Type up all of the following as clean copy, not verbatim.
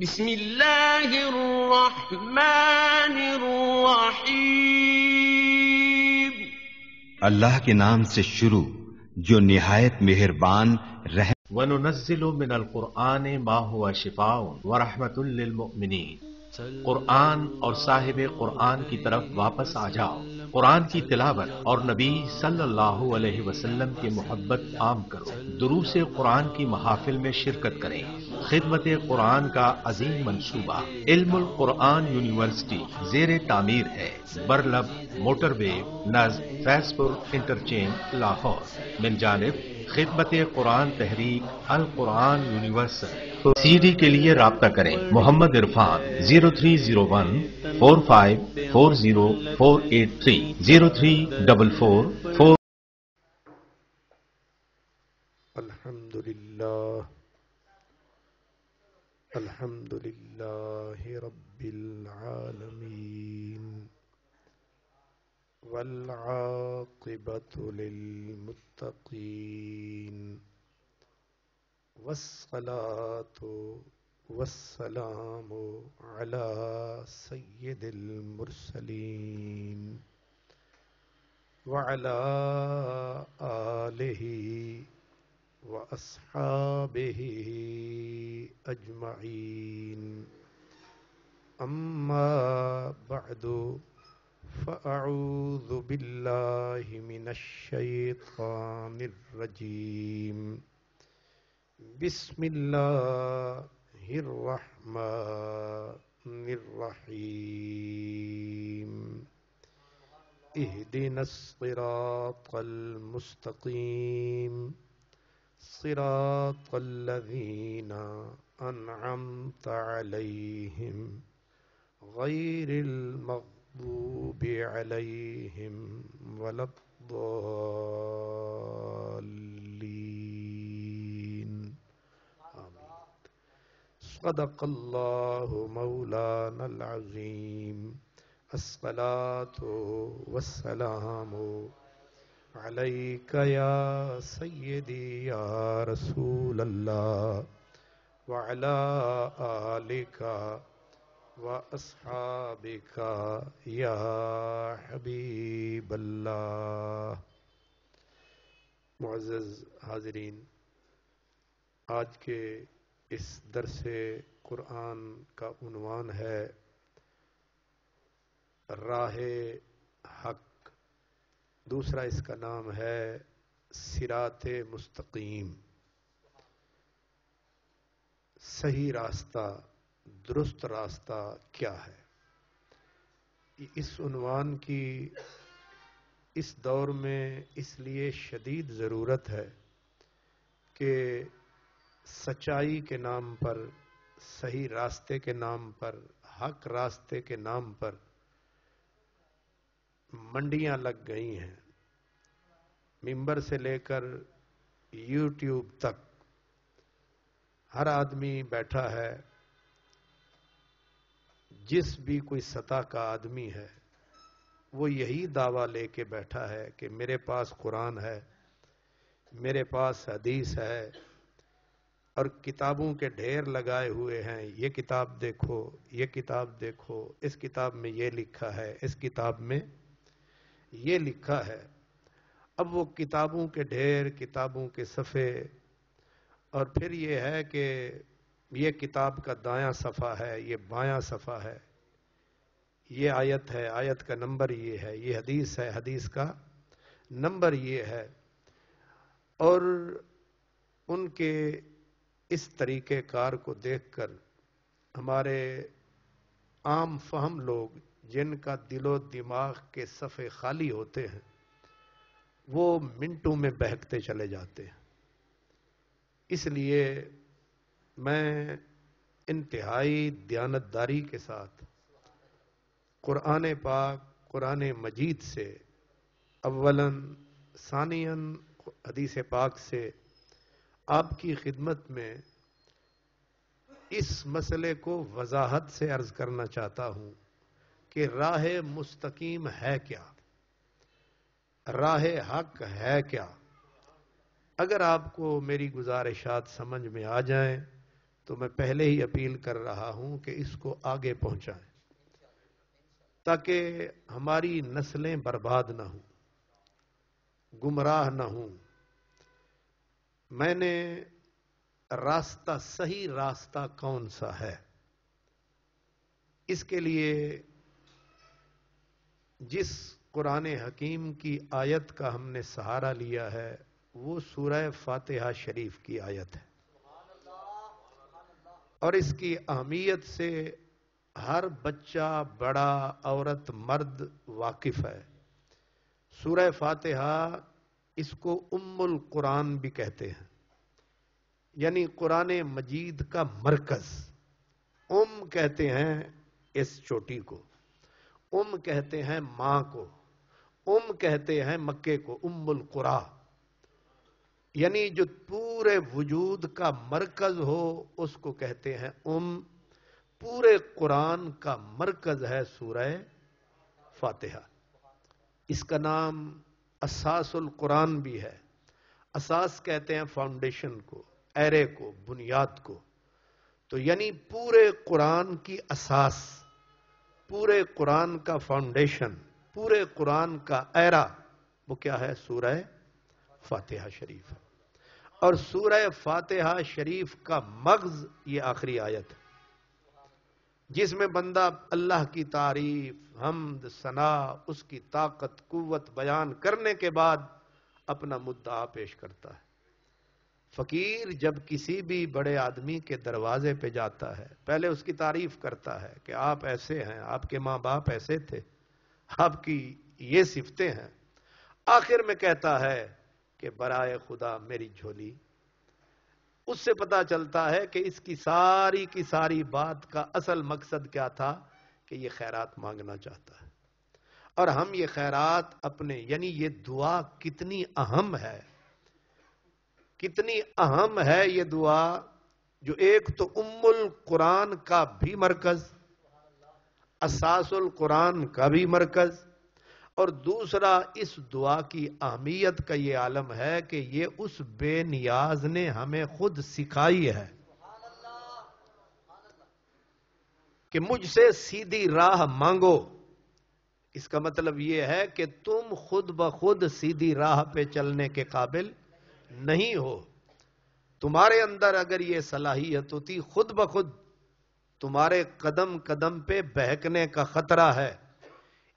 بسم اللہ الرحمن الرحیم۔ اللہ کے نام سے شروع جو نہایت مہربان رحم۔ وَنُنَزِّلُ مِنَ الْقُرْآنِ مَا هُوَ شِفَاءٌ وَرَحْمَةٌ لِّلْمُؤْمِنِينَ۔ قرآن اور صاحب قرآن کی طرف واپس آ جاؤ، قرآن کی تلاوت اور نبی صلی اللہ علیہ وسلم کی محبت عام کرو، دروس قرآن کی محافل میں شرکت کریں۔ خدمت قرآن کا عظیم منصوبہ علم القرآن یونیورسٹی زیر تعمیر ہے، برلب موٹر وے نزد فیض پور انٹرچینج لاہور، من جانب خدمت قرآن تحریک القرآن یونیورسل۔ سی ڈی کے لیے رابطہ کریں محمد عرفان 0301540483 0344 الحمد للہ رب العالمین والعاقبۃ للمتقین والصلاة والسلام علی سید المرسلین وعلی آلہ وَأَصْحَابِهِ أَجْمَعِينَ أَمَّا بَعْدُ فَأَعُوذُ بِاللَّهِ مِنَ الشَّيْطَانِ الرَّجِيمِ بِسْمِ اللَّهِ الرَّحْمَنِ الرَّحِيمِ اهْدِنَا الصِّرَاطَ الْمُسْتَقِيمَ صراط الذين أنعمت عليهم غير المغضوب عليهم ولا الضالين آمين۔ صدق الله مولانا العظيم۔ الصلاة والسلام علیک یا سیدی یا رسول اللہ وعلی آلک واصحابک یا حبیب اللہ۔ معزز حاضرین، آج کے اس درس قرآن کا عنوان ہے راہ حق، دوسرا اس کا نام ہے صراط مستقیم، صحیح راستہ، درست راستہ کیا ہے۔ اس عنوان کی اس دور میں اس لیے شدید ضرورت ہے کہ سچائی کے نام پر، صحیح راستے کے نام پر، حق راستے کے نام پر منڈیاں لگ گئی ہیں۔ ممبر سے لے کر یوٹیوب تک ہر آدمی بیٹھا ہے، جس بھی کوئی سطح کا آدمی ہے وہ یہی دعویٰ لے کے بیٹھا ہے کہ میرے پاس قرآن ہے، میرے پاس حدیث ہے، اور کتابوں کے ڈھیر لگائے ہوئے ہیں۔ یہ کتاب دیکھو، یہ کتاب دیکھو، اس کتاب میں یہ لکھا ہے، اس کتاب میں یہ لکھا ہے۔ اب وہ کتابوں کے ڈھیر، کتابوں کے صفحے، اور پھر یہ ہے کہ یہ کتاب کا دایاں صفحہ ہے، یہ بایاں صفحہ ہے، یہ آیت ہے، آیت کا نمبر یہ ہے، یہ حدیث ہے، حدیث کا نمبر یہ ہے۔ اور ان کے اس طریقہ کار کو دیکھ کر ہمارے عام فہم لوگ، جن کا دل و دماغ کے صفحے خالی ہوتے ہیں، وہ منٹوں میں بہکتے چلے جاتے ہیں۔ اس لیے میں انتہائی دیانتداری کے ساتھ قرآن پاک، قرآن مجید سے اولاً، ثانیاً حدیث پاک سے آپ کی خدمت میں اس مسئلے کو وضاحت سے عرض کرنا چاہتا ہوں کہ راہ مستقیم ہے کیا، راہ حق ہے کیا۔ اگر آپ کو میری گزارشات سمجھ میں آ جائیں تو میں پہلے ہی اپیل کر رہا ہوں کہ اس کو آگے پہنچائیں تاکہ ہماری نسلیں برباد نہ ہوں، گمراہ نہ ہوں۔ میں نے راستہ، صحیح راستہ کون سا ہے، اس کے لیے جس قرآن حکیم کی آیت کا ہم نے سہارا لیا ہے وہ سورہ فاتحہ شریف کی آیت ہے، اور اس کی اہمیت سے ہر بچہ، بڑا، عورت، مرد واقف ہے۔ سورہ فاتحہ اس کو ام القرآن بھی کہتے ہیں، یعنی قرآن مجید کا مرکز۔ ام کہتے ہیں اس چوٹی کو، ام کہتے ہیں ماں کو، ام کہتے ہیں مکے کو، ام القرآ، یعنی جو پورے وجود کا مرکز ہو اس کو کہتے ہیں ام۔ پورے قرآن کا مرکز ہے سورہ فاتحہ۔ اس کا نام اساس القرآن بھی ہے۔ اساس کہتے ہیں فاؤنڈیشن کو، ایرے کو، بنیاد کو۔ تو یعنی پورے قرآن کی اساس، پورے قرآن کا فاؤنڈیشن، پورے قرآن کا ایرا وہ کیا ہے؟ سورہ فاتحہ شریف ہے۔ اور سورہ فاتحہ شریف کا مغز یہ آخری آیت ہے، جس میں بندہ اللہ کی تعریف، حمد، ثنا، اس کی طاقت، قوت بیان کرنے کے بعد اپنا مدعا پیش کرتا ہے۔ فقیر جب کسی بھی بڑے آدمی کے دروازے پہ جاتا ہے، پہلے اس کی تعریف کرتا ہے کہ آپ ایسے ہیں، آپ کے ماں باپ ایسے تھے، آپ کی یہ صفتیں ہیں۔ آخر میں کہتا ہے کہ برائے خدا میری جھولی۔ اس سے پتا چلتا ہے کہ اس کی ساری بات کا اصل مقصد کیا تھا، کہ یہ خیرات مانگنا چاہتا ہے۔ اور ہم یہ خیرات اپنے، یعنی یہ دعا کتنی اہم ہے، کتنی اہم ہے یہ دعا، جو ایک تو ام القرآن کا بھی مرکز، اساس القرآن کا بھی مرکز، اور دوسرا اس دعا کی اہمیت کا یہ عالم ہے کہ یہ اس بے نیاز نے ہمیں خود سکھائی ہے کہ مجھ سے سیدھی راہ مانگو۔ اس کا مطلب یہ ہے کہ تم خود بخود سیدھی راہ پہ چلنے کے قابل نہیں ہو۔ تمہارے اندر اگر یہ صلاحیت ہوتی، خود بخود تمہارے قدم قدم پہ بہکنے کا خطرہ ہے۔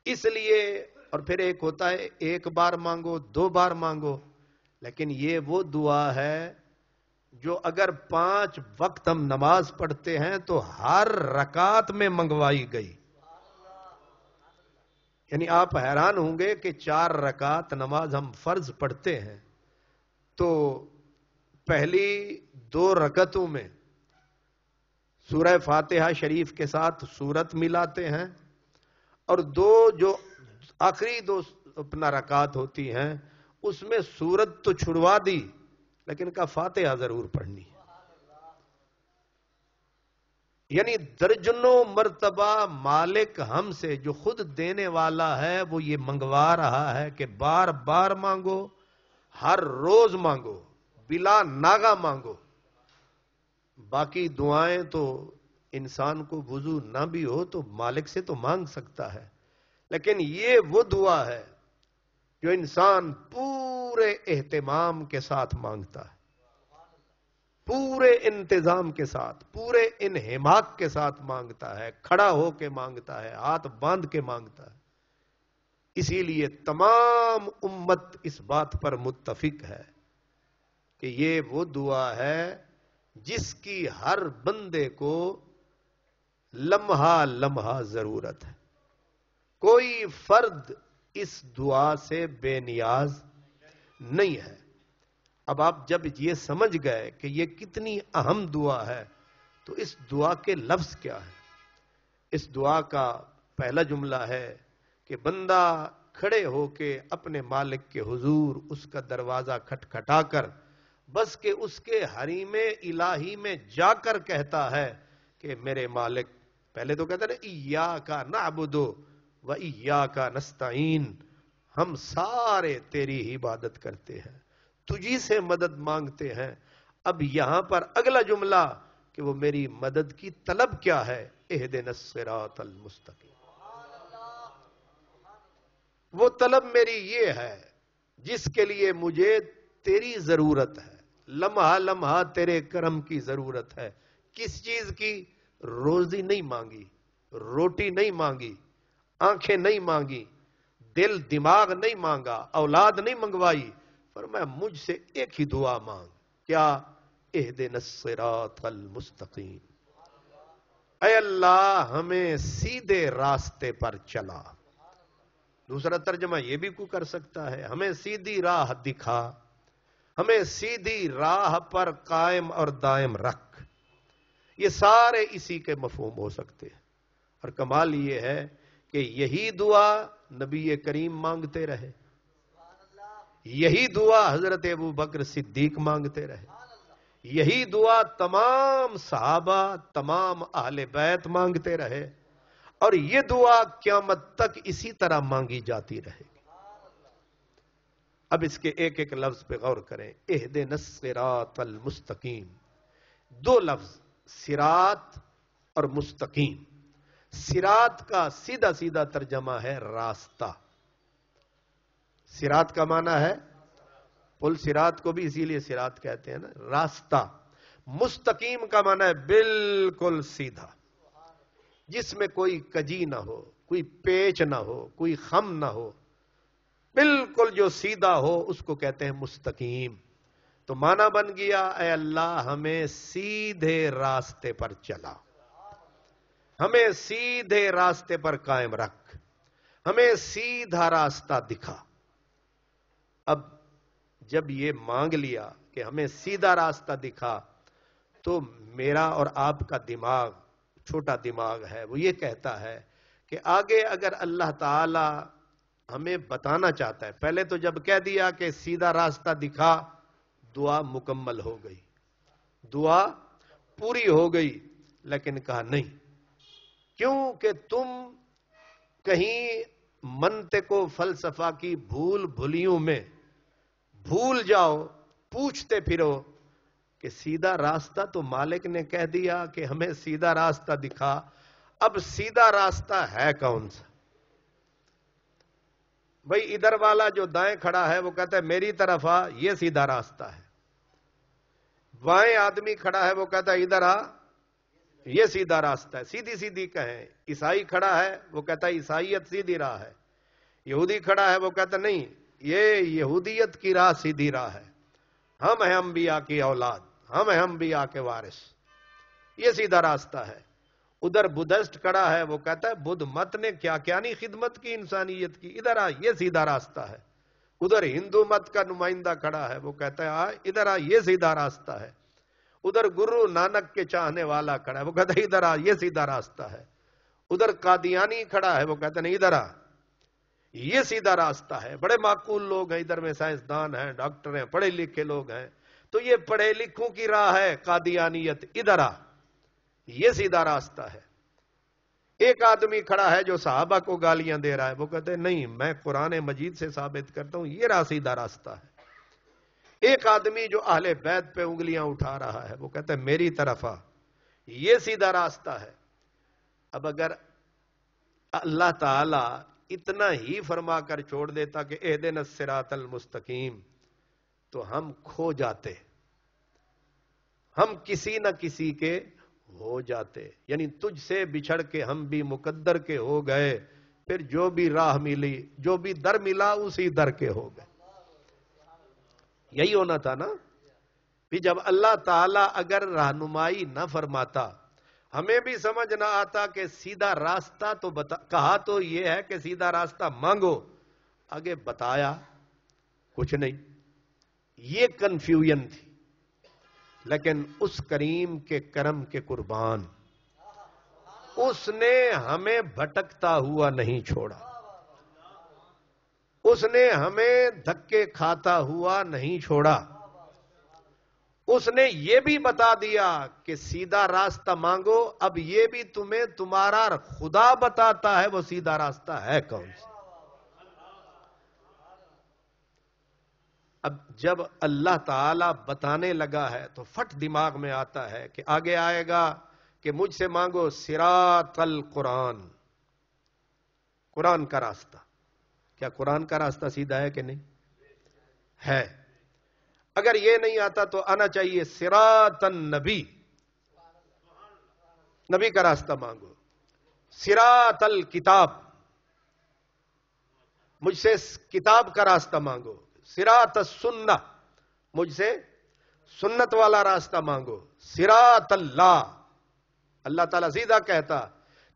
اس لیے، اور پھر ایک ہوتا ہے ایک بار مانگو، 2 بار مانگو، لیکن یہ وہ دعا ہے جو اگر 5 وقت ہم نماز پڑھتے ہیں تو ہر رکعت میں منگوائی گئی۔ یعنی آپ حیران ہوں گے کہ 4 رکعت نماز ہم فرض پڑھتے ہیں، تو پہلی 2 رکعتوں میں سورہ فاتحہ شریف کے ساتھ سورت ملاتے ہیں، اور 2 جو آخری 2 اپنا رکعت ہوتی ہیں اس میں سورت تو چھڑوا دی، لیکن کا فاتحہ ضرور پڑھنی ہے۔ یعنی درجنوں مرتبہ مالک ہم سے، جو خود دینے والا ہے، وہ یہ منگوا رہا ہے کہ بار بار مانگو، ہر روز مانگو، بلا ناغہ مانگو۔ باقی دعائیں تو انسان کو وضو نہ بھی ہو تو مالک سے تو مانگ سکتا ہے، لیکن یہ وہ دعا ہے جو انسان پورے اہتمام کے ساتھ مانگتا ہے، پورے انتظام کے ساتھ، پورے انہماک کے ساتھ مانگتا ہے، کھڑا ہو کے مانگتا ہے، ہاتھ باندھ کے مانگتا ہے۔ اسی لیے تمام امت اس بات پر متفق ہے کہ یہ وہ دعا ہے جس کی ہر بندے کو لمحہ لمحہ ضرورت ہے۔ کوئی فرد اس دعا سے بے نیاز نہیں ہے۔ اب آپ جب یہ سمجھ گئے کہ یہ کتنی اہم دعا ہے تو اس دعا کے لفظ کیا ہے؟ اس دعا کا پہلا جملہ ہے کہ بندہ کھڑے ہو کے اپنے مالک کے حضور اس کا دروازہ کھٹکھٹا کر، بس کہ اس کے حریم الہی میں جا کر کہتا ہے کہ میرے مالک، پہلے تو کہتا ہے ایاک نعبد و ایاک نستعین، ہم سارے تیری ہی عبادت کرتے ہیں، تجھی سے مدد مانگتے ہیں۔ اب یہاں پر اگلا جملہ کہ وہ میری مدد کی طلب کیا ہے، اہدنا الصراط المستقیم. وہ طلب میری یہ ہے جس کے لیے مجھے تیری ضرورت ہے، لمحہ لمحہ تیرے کرم کی ضرورت ہے. کس چیز کی؟ روزی نہیں مانگی، روٹی نہیں مانگی، آنکھیں نہیں مانگی، دل دماغ نہیں مانگا، اولاد نہیں منگوائی. فرمایا مجھ سے ایک ہی دعا مانگ، کیا؟ اہدنا الصراط المستقیم. اے اللہ ہمیں سیدھے راستے پر چلا. دوسرا ترجمہ یہ بھی کوئی کر سکتا ہے، ہمیں سیدھی راہ دکھا، ہمیں سیدھی راہ پر قائم اور دائم رکھ. یہ سارے اسی کے مفہوم ہو سکتے ہیں. اور کمال یہ ہے کہ یہی دعا نبی کریم مانگتے رہے، یہی دعا حضرت ابو بکر صدیق مانگتے رہے، یہی دعا تمام صحابہ، تمام اہل بیت مانگتے رہے، اور یہ دعا قیامت تک اسی طرح مانگی جاتی رہے گی. اب اس کے ایک ایک لفظ پہ غور کریں. اہدنا الصراط المستقیم، دو لفظ صراط اور مستقیم. صراط کا سیدھا سیدھا ترجمہ ہے راستہ. صراط کا معنی ہے پل، صراط کو بھی اسی لیے صراط کہتے ہیں نا، راستہ. مستقیم کا معنی ہے بالکل سیدھا، جس میں کوئی کجی نہ ہو، کوئی پیچ نہ ہو، کوئی خم نہ ہو، بالکل جو سیدھا ہو اس کو کہتے ہیں مستقیم. تو معنی بن گیا اے اللہ ہمیں سیدھے راستے پر چلا، ہمیں سیدھے راستے پر قائم رکھ، ہمیں سیدھا راستہ دکھا. اب جب یہ مانگ لیا کہ ہمیں سیدھا راستہ دکھا، تو میرا اور آپ کا دماغ، چھوٹا دماغ ہے، وہ یہ کہتا ہے کہ آگے اگر اللہ تعالی ہمیں بتانا چاہتا ہے، پہلے تو جب کہہ دیا کہ سیدھا راستہ دکھا، دعا مکمل ہو گئی، دعا پوری ہو گئی. لیکن کہا نہیں، کیوں کہ تم کہیں منطق و فلسفہ کی بھول بھلیوں میں بھول جاؤ، پوچھتے پھرو کہ سیدھا راستہ تو مالک نے کہہ دیا کہ ہمیں سیدھا راستہ دکھا، اب سیدھا راستہ ہے کون سا؟ بھئی ادھر والا جو دائیں کھڑا ہے وہ کہتا ہے میری طرف آ، یہ سیدھا راستہ ہے. بائیں آدمی کھڑا ہے وہ کہتا ہے ادھر آ، یہ سیدھا راستہ ہے. سیدھی سیدھی کہیں. عیسائی کھڑا ہے وہ کہتا ہے عیسائیت سیدھی راہ ہے. یہودی کھڑا ہے وہ کہتا نہیں، یہ یہودیت کی راہ سیدھی راہ ہے، ہم ہیں انبیاء کی اولاد، ہم ہیں انبیاء کے وارث، یہ سیدھا راستہ ہے. ادھر بدھسٹ کھڑا ہے وہ کہتا ہے بدھ مت نے کیا کیا نہیں خدمت کی انسانیت کی، ادھر آ، یہ سیدھا راستہ ہے. ادھر ہندو مت کا نمائندہ کھڑا ہے وہ کہتا ہے آ ادھر آ، یہ سیدھا راستہ ہے. ادھر گرو نانک کے چاہنے والا کھڑا ہے وہ کہتا ہے ادھر آ، یہ سیدھا راستہ ہے. ادھر قادیانی کھڑا ہے وہ کہتا ہے نہیں ادھر آ، یہ سیدھا راستہ ہے. بڑے معقول لوگ ہیں ادھر میں، سائنسدان ہیں، ڈاکٹر ہیں، پڑھے لکھے لوگ ہیں. تو یہ پڑھے لکھوں کی راہ ہے قادیانیت، ادھر آ، یہ سیدھا راستہ ہے. ایک آدمی کھڑا ہے جو صحابہ کو گالیاں دے رہا ہے وہ کہتے ہیں نہیں، میں قرآن مجید سے ثابت کرتا ہوں یہ راہ سیدھا راستہ ہے. ایک آدمی جو اہل بیت پہ انگلیاں اٹھا رہا ہے وہ کہتا ہے میری طرف آ، یہ سیدھا راستہ ہے. اب اگر اللہ تعالی اتنا ہی فرما کر چھوڑ دیتا کہ اہدنا الصراط المستقیم، تو ہم کھو جاتے، ہم کسی نہ کسی کے ہو جاتے. یعنی تجھ سے بچھڑ کے ہم بھی مقدر کے ہو گئے، پھر جو بھی راہ ملی، جو بھی در ملا اسی در کے ہو گئے. یہی ہونا تھا نا. پھر جب اللہ تعالی اگر رہنمائی نہ فرماتا، ہمیں بھی سمجھ نہ آتا کہ سیدھا راستہ تو کہا تو یہ ہے کہ سیدھا راستہ مانگو، آگے بتایا کچھ نہیں. یہ کنفیوژن تھی. لیکن اس کریم کے کرم کے قربان، اس نے ہمیں بھٹکتا ہوا نہیں چھوڑا، اس نے ہمیں دھکے کھاتا ہوا نہیں چھوڑا. اس نے یہ بھی بتا دیا کہ سیدھا راستہ مانگو. اب یہ بھی تمہیں تمہارا خدا بتاتا ہے وہ سیدھا راستہ ہے کون سا. اب جب اللہ تعالی بتانے لگا ہے تو فٹ دماغ میں آتا ہے کہ آگے آئے گا کہ مجھ سے مانگو صراط القرآن، قرآن کا راستہ. کیا قرآن کا راستہ سیدھا ہے کہ نہیں؟ ہے. اگر یہ نہیں آتا تو آنا چاہیے صراط النبی، نبی کا راستہ مانگو. صراط الکتاب، مجھ سے کتاب کا راستہ مانگو. صراط السنہ، مجھ سے سنت والا راستہ مانگو. صراط اللہ، اللہ تعالیٰ سیدھا کہتا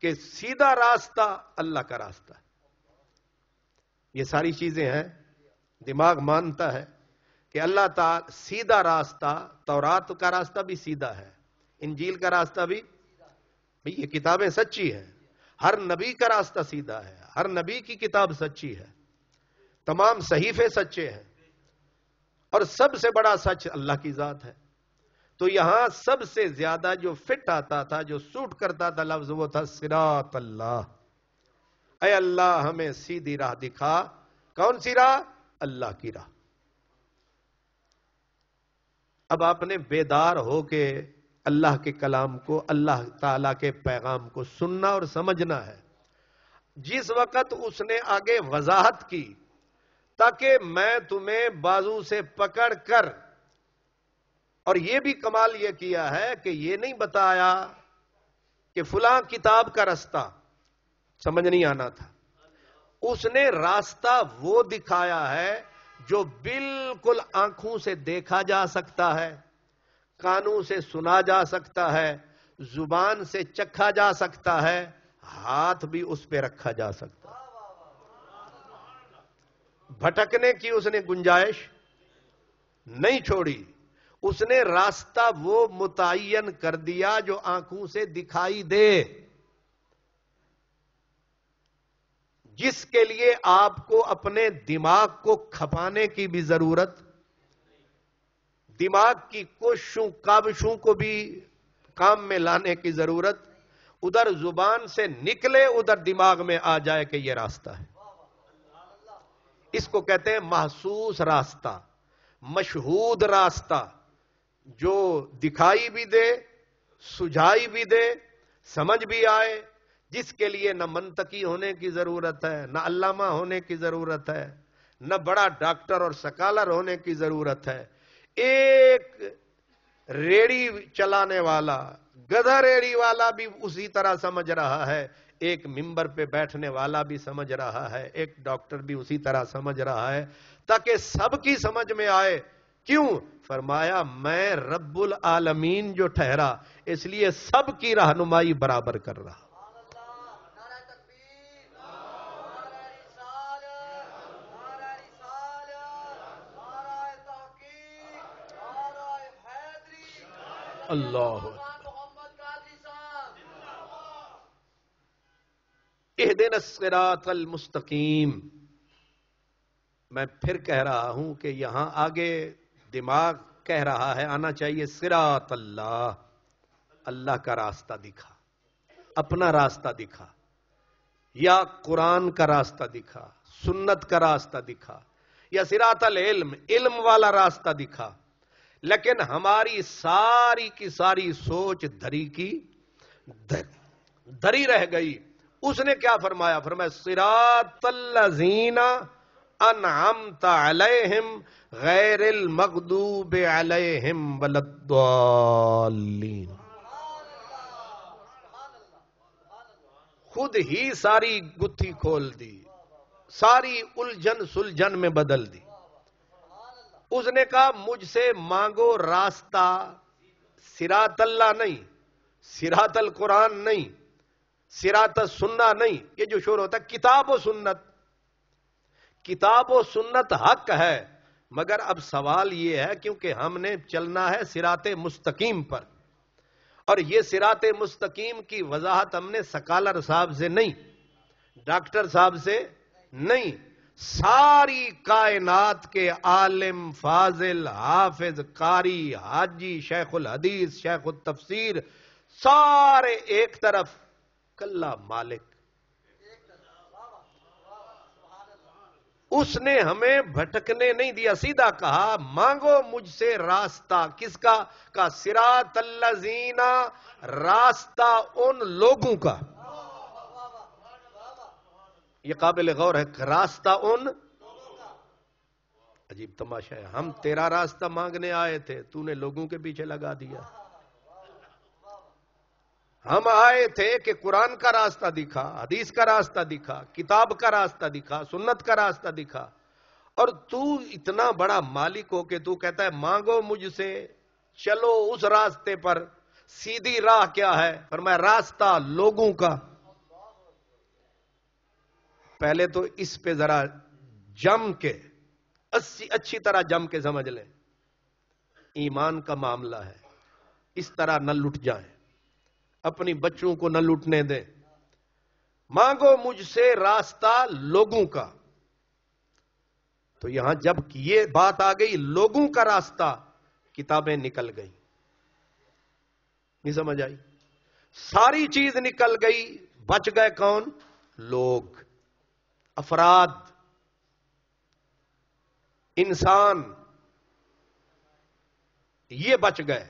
کہ سیدھا راستہ اللہ کا راستہ. یہ ساری چیزیں ہیں، دماغ مانتا ہے کہ اللہ تعالیٰ سیدھا راستہ. تورات کا راستہ بھی سیدھا ہے، انجیل کا راستہ بھی، یہ کتابیں سچی ہیں. ہر نبی کا راستہ سیدھا ہے، ہر نبی کی کتاب سچی ہے، تمام صحیفے سچے ہیں، اور سب سے بڑا سچ اللہ کی ذات ہے. تو یہاں سب سے زیادہ جو فٹ آتا تھا، جو سوٹ کرتا تھا لفظ، وہ تھا صراط اللہ. اے اللہ ہمیں سیدھی راہ دکھا. کون سی راہ؟ اللہ کی راہ. اب آپ نے بیدار ہو کے اللہ کے کلام کو، اللہ تعالی کے پیغام کو سننا اور سمجھنا ہے. جس وقت اس نے آگے وضاحت کی تاکہ میں تمہیں بازو سے پکڑ کر، اور یہ بھی کمال یہ کیا ہے کہ یہ نہیں بتایا کہ فلاں کتاب کا راستہ، سمجھ نہیں آنا تھا. اس نے راستہ وہ دکھایا ہے جو بالکل آنکھوں سے دیکھا جا سکتا ہے، کانوں سے سنا جا سکتا ہے، زبان سے چکھا جا سکتا ہے، ہاتھ بھی اس پہ رکھا جا سکتا ہے. بھٹکنے کی اس نے گنجائش نہیں چھوڑی. اس نے راستہ وہ متعین کر دیا جو آنکھوں سے دکھائی دے، جس کے لیے آپ کو اپنے دماغ کو کھپانے کی بھی ضرورت، دماغ کی کوششوں کاوشوں کو بھی کام میں لانے کی ضرورت. ادھر زبان سے نکلے، ادھر دماغ میں آ جائے کہ یہ راستہ ہے. اس کو کہتے ہیں محسوس راستہ، مشہود راستہ، جو دکھائی بھی دے، سجھائی بھی دے، سمجھ بھی آئے، جس کے لیے نہ منطقی ہونے کی ضرورت ہے، نہ علامہ ہونے کی ضرورت ہے، نہ بڑا ڈاکٹر اور سکالر ہونے کی ضرورت ہے. ایک ریڑی چلانے والا، گدھا ریڑی والا بھی اسی طرح سمجھ رہا ہے، ایک ممبر پہ بیٹھنے والا بھی سمجھ رہا ہے، ایک ڈاکٹر بھی اسی طرح سمجھ رہا ہے، تاکہ سب کی سمجھ میں آئے. کیوں؟ فرمایا میں رب العالمین جو ٹھہرا، اس لیے سب کی رہنمائی برابر کر رہا. اللہ اہدنا الصراط المستقیم. میں پھر کہہ رہا ہوں کہ یہاں آگے دماغ کہہ رہا ہے آنا چاہیے صراط اللہ، اللہ کا راستہ دکھا، اپنا راستہ دکھا، یا قرآن کا راستہ دکھا، سنت کا راستہ دکھا، یا صراط العلم، علم والا راستہ دکھا. لیکن ہماری ساری کی ساری سوچ دھری کی دھری رہ گئی. اس نے کیا فرمایا؟ فرمایا صراط الذین انعمت علیہم غیر المغضوب علیہم ولا الضالین. خود ہی ساری گتھی کھول دی، ساری الجھن سلجھن میں بدل دی. اس نے کہا مجھ سے مانگو راستہ صراط اللہ نہیں، صراط القرآن نہیں، صراط السنہ نہیں. یہ جو شور ہوتا ہے کتاب و سنت، کتاب و سنت حق ہے، مگر اب سوال یہ ہے کیونکہ ہم نے چلنا ہے صراط مستقیم پر، اور یہ صراط مستقیم کی وضاحت ہم نے سکالر صاحب سے نہیں، ڈاکٹر صاحب سے نہیں، ساری کائنات کے عالم، فاضل، حافظ، قاری، حاجی، شیخ الحدیث، شیخ التفسیر، سارے ایک طرف، کلہ مالک اس نے ہمیں بھٹکنے نہیں دیا، سیدھا کہا مانگو مجھ سے راستہ، کس کا صراط الذین، راستہ ان لوگوں کا. یہ قابل غور ہے، راستہ ان. عجیب تماشا ہے، ہم تیرا راستہ مانگنے آئے تھے، تو نے لوگوں کے پیچھے لگا دیا. ہم آئے تھے کہ قرآن کا راستہ دکھا، حدیث کا راستہ دکھا، کتاب کا راستہ دکھا، سنت کا راستہ دکھا، اور تو اتنا بڑا مالک ہو کہ تو کہتا ہے مانگو مجھ سے، چلو اس راستے پر. سیدھی راہ کیا ہے؟ فرمایا راستہ لوگوں کا. پہلے تو اس پہ ذرا جم کے اچھی طرح جم کے سمجھ لیں. ایمان کا معاملہ ہے، اس طرح نہ لٹ جائیں، اپنی بچوں کو نہ لوٹنے دیں. مانگو مجھ سے راستہ لوگوں کا. تو یہاں جب یہ بات آ گئی لوگوں کا راستہ، کتابیں نکل گئی. نہیں سمجھ آئی؟ ساری چیز نکل گئی، بچ گئے کون؟ لوگ، افراد، انسان، یہ بچ گئے.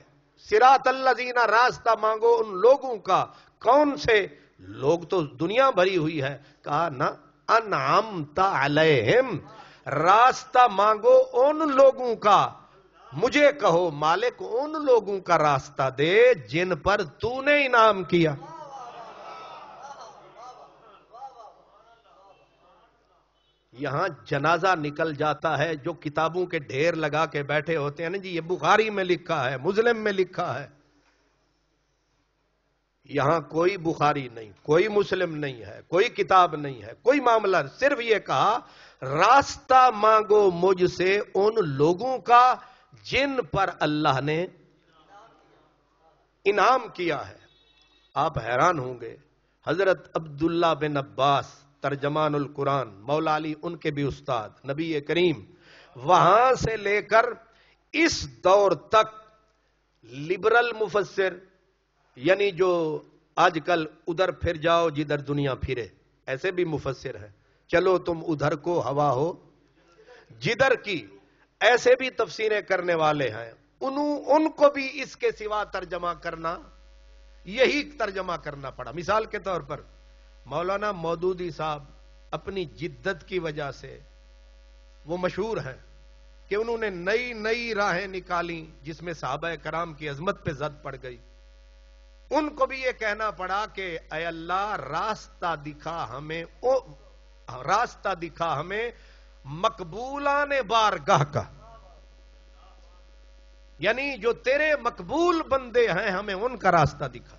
صراط الذین، راستہ مانگو ان لوگوں کا. کون سے لوگ؟ تو دنیا بھری ہوئی ہے. کہا نا انعمت علیہم، راستہ مانگو ان لوگوں کا. مجھے کہو مالک ان لوگوں کا راستہ دے جن پر تو نے انعام کیا. یہاں جنازہ نکل جاتا ہے، جو کتابوں کے ڈھیر لگا کے بیٹھے ہوتے ہیں نا جی، یہ بخاری میں لکھا ہے، مسلم میں لکھا ہے. یہاں کوئی بخاری نہیں، کوئی مسلم نہیں ہے، کوئی کتاب نہیں ہے، کوئی معاملہ. صرف یہ کہا راستہ مانگو مجھ سے ان لوگوں کا جن پر اللہ نے انعام کیا ہے. آپ حیران ہوں گے، حضرت عبداللہ بن عباس ترجمان القرآن، مولا علی ان کے بھی استاد، نبی کریم، وہاں سے لے کر اس دور تک لبرل مفسر، یعنی جو آج کل ادھر پھر جاؤ جدھر دنیا پھرے، ایسے بھی مفسر ہیں. چلو تم ادھر کو ہوا ہو جدھر کی، ایسے بھی تفسیریں کرنے والے ہیں. ان کو بھی اس کے سوا ترجمہ کرنا، یہی ترجمہ کرنا پڑا. مثال کے طور پر مولانا مودودی صاحب اپنی جدت کی وجہ سے وہ مشہور ہیں کہ انہوں نے نئی نئی راہیں نکالی جس میں صحابہ کرام کی عظمت پہ زد پڑ گئی. ان کو بھی یہ کہنا پڑا کہ اے اللہ راستہ دکھا ہمیں، راستہ دکھا ہمیں مقبولان بارگاہ کا، یعنی جو تیرے مقبول بندے ہیں ہمیں ان کا راستہ دکھا.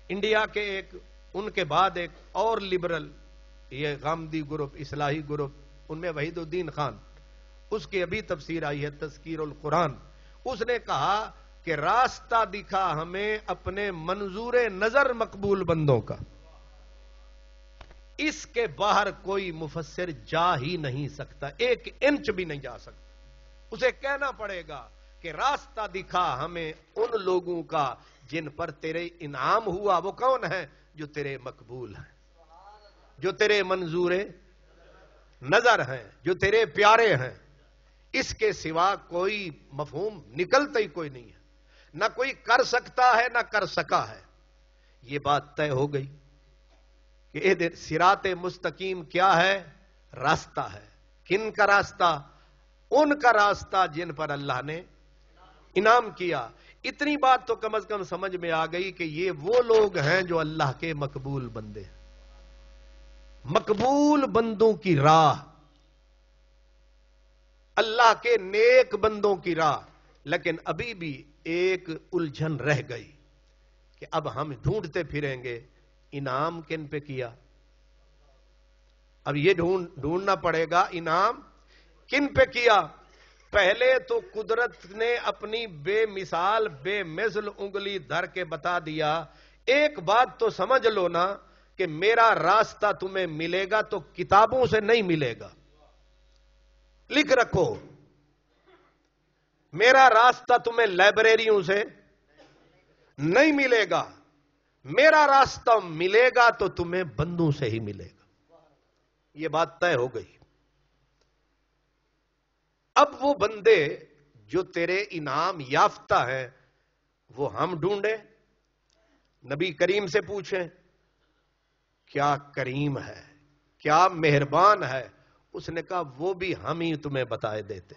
انڈیا کے ایک، ان کے بعد ایک اور لبرل، یہ غامدی گروپ، اصلاحی گروپ، ان میں وحید الدین خان، اس کی ابھی تفسیر آئی ہے تذکیر القرآن. اس نے کہا کہ راستہ دکھا ہمیں اپنے منظور نظر مقبول بندوں کا. اس کے باہر کوئی مفسر جا ہی نہیں سکتا، 1 انچ بھی نہیں جا سکتا. اسے کہنا پڑے گا کہ راستہ دکھا ہمیں ان لوگوں کا جن پر تیرے انعام ہوا. وہ کون ہیں؟ جو تیرے مقبول ہیں، جو تیرے منظور نظر ہیں، جو تیرے پیارے ہیں. اس کے سوا کوئی مفہوم نکلتا ہی کوئی نہیں ہے، نہ کوئی کر سکتا ہے نہ کر سکا ہے. یہ بات طے ہو گئی کہ صراط مستقیم کیا ہے؟ راستہ ہے. کن کا راستہ؟ ان کا راستہ جن پر اللہ نے انعام کیا. اتنی بات تو کم از کم سمجھ میں آ گئی کہ یہ وہ لوگ ہیں جو اللہ کے مقبول بندے ہیں. مقبول بندوں کی راہ، اللہ کے نیک بندوں کی راہ. لیکن ابھی بھی ایک الجھن رہ گئی کہ اب ہم ڈھونڈتے پھریں گے انعام کن پہ کیا. اب یہ ڈھونڈنا پڑے گا انعام کن پہ کیا. پہلے تو قدرت نے اپنی بے مثال بے مثل انگلی دھر کے بتا دیا. ایک بات تو سمجھ لو نا کہ میرا راستہ تمہیں ملے گا تو کتابوں سے نہیں ملے گا. لکھ رکھو، میرا راستہ تمہیں لائبریریوں سے نہیں ملے گا. میرا راستہ ملے گا تو تمہیں بندوں سے ہی ملے گا. یہ بات طے ہو گئی. اب وہ بندے جو تیرے انعام یافتہ ہیں وہ ہم ڈھونڈیں، نبی کریم سے پوچھیں کیا کریم ہے، کیا مہربان ہے؟ اس نے کہا وہ بھی ہم ہی تمہیں بتائے دیتے،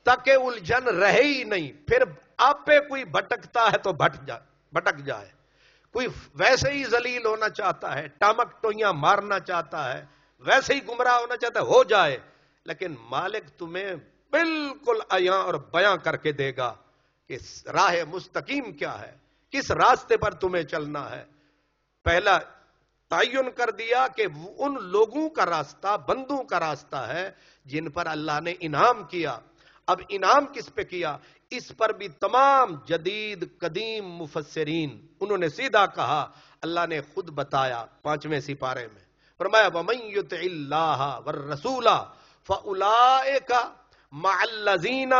تاکہ الجھن رہے ہی نہیں۔ پھر آپ پہ کوئی بھٹکتا ہے تو بھٹک جائے، کوئی ویسے ہی ذلیل ہونا چاہتا ہے، ٹامک ٹوئیاں مارنا چاہتا ہے، ویسے ہی گمراہ ہونا چاہتا ہے، ہو جائے، لیکن مالک تمہیں بالکل عیاں اور بیاں کر کے دے گا کہ راہ مستقیم کیا ہے، کس راستے پر تمہیں چلنا ہے۔ پہلا تعین کر دیا کہ ان لوگوں کا راستہ، بندوں کا راستہ ہے جن پر اللہ نے انعام کیا۔ اب انعام کس پہ کیا؟ اس پر بھی تمام جدید قدیم مفسرین انہوں نے سیدھا کہا، اللہ نے خود بتایا 5ویں سپارے میں، فرمایا وَمَن يُطِعِ اللَّهَ وَالرَّسُولَ فَأُولَٰئِكَ مَعَ الَّذِينَ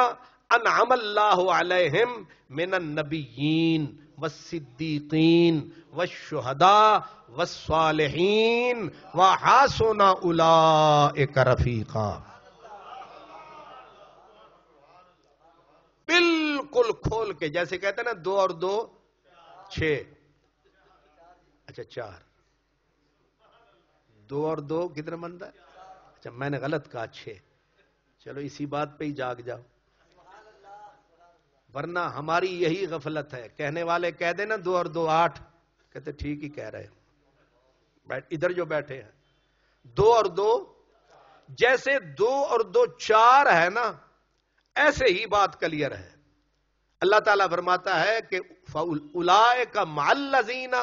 أَنْعَمَ اللَّهُ عَلَيْهِمْ مِنَ النَّبِيِّينَ وَالصِّدِّيقِينَ وَالشُّهَدَاءِ وَالصَّالِحِينَ وَحَسُنَ أُولَٰئِكَ رَفِيقًا۔ بالکل کھول کے، جیسے کہتے ہیں نا 2 اور 2 6، اچھا 4، 2 اور 2 کتنے بنتا ہے؟ اچھا میں نے غلط کہا 6، چلو اسی بات پہ ہی جاگ جاؤ، ورنہ ہماری یہی غفلت ہے، کہنے والے کہہ دیں نا 2 اور 2 8، کہتے ٹھیک ہی کہہ رہے ہیں، ادھر جو بیٹھے ہیں 2 اور 2، جیسے 2 اور 2 4 ہے نا، ایسے ہی بات کلیئر ہے۔ اللہ تعالیٰ فرماتا ہے کہ فَأُولَٰئِكَ مَعَ الَّذِينَ،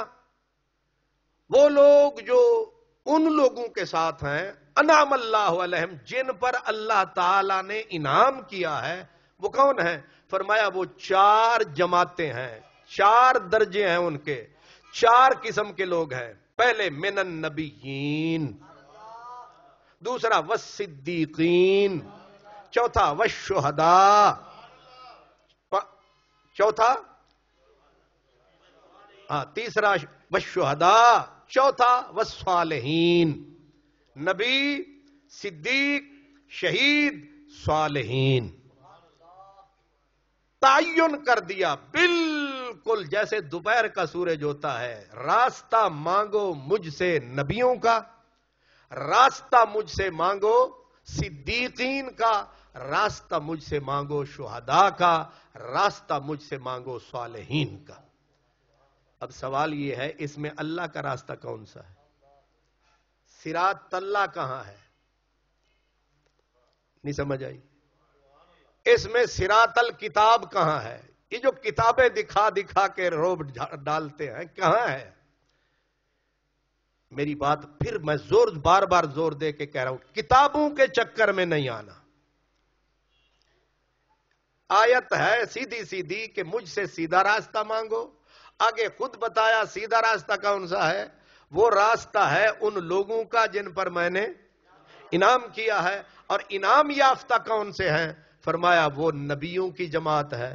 وہ لوگ جو ان لوگوں کے ساتھ ہیں انعم اللہ علیہم، جن پر اللہ تعالیٰ نے انعام کیا ہے، وہ کون ہیں؟ فرمایا وہ 4 جماعتیں ہیں، 4 درجے ہیں ان کے، 4 قسم کے لوگ ہیں۔ پہلے من النبیین، دوسرا والصدیقین، چوتھا والشہداء، چوتھا تیسرا والشہداء، چوتھا والصالحین، نبی، صدیق، شہید، صالحین۔ تعین کر دیا بالکل جیسے دوپہر کا سورج ہوتا ہے، راستہ مانگو مجھ سے نبیوں کا، راستہ مجھ سے مانگو صدیقین کا، راستہ مجھ سے مانگو شہداء کا، راستہ مجھ سے مانگو صالحین کا۔ اب سوال یہ ہے اس میں اللہ کا راستہ کون سا ہے؟ صراط اللہ کہاں ہے؟ نہیں سمجھ آئی؟ اس میں صراط الکتاب کہاں ہے؟ یہ جو کتابیں دکھا دکھا کے روب ڈالتے ہیں کہاں ہے؟ میری بات پھر میں بار بار زور دے کے کہہ رہا ہوں، کتابوں کے چکر میں نہیں آنا۔ آیت ہے سیدھی سیدھی کہ مجھ سے سیدھا راستہ مانگو، آگے خود بتایا سیدھا راستہ کون سا ہے؟ وہ راستہ ہے ان لوگوں کا جن پر میں نے انعام کیا ہے۔ اور انعام یافتہ کون سے ہیں؟ فرمایا وہ نبیوں کی جماعت ہے،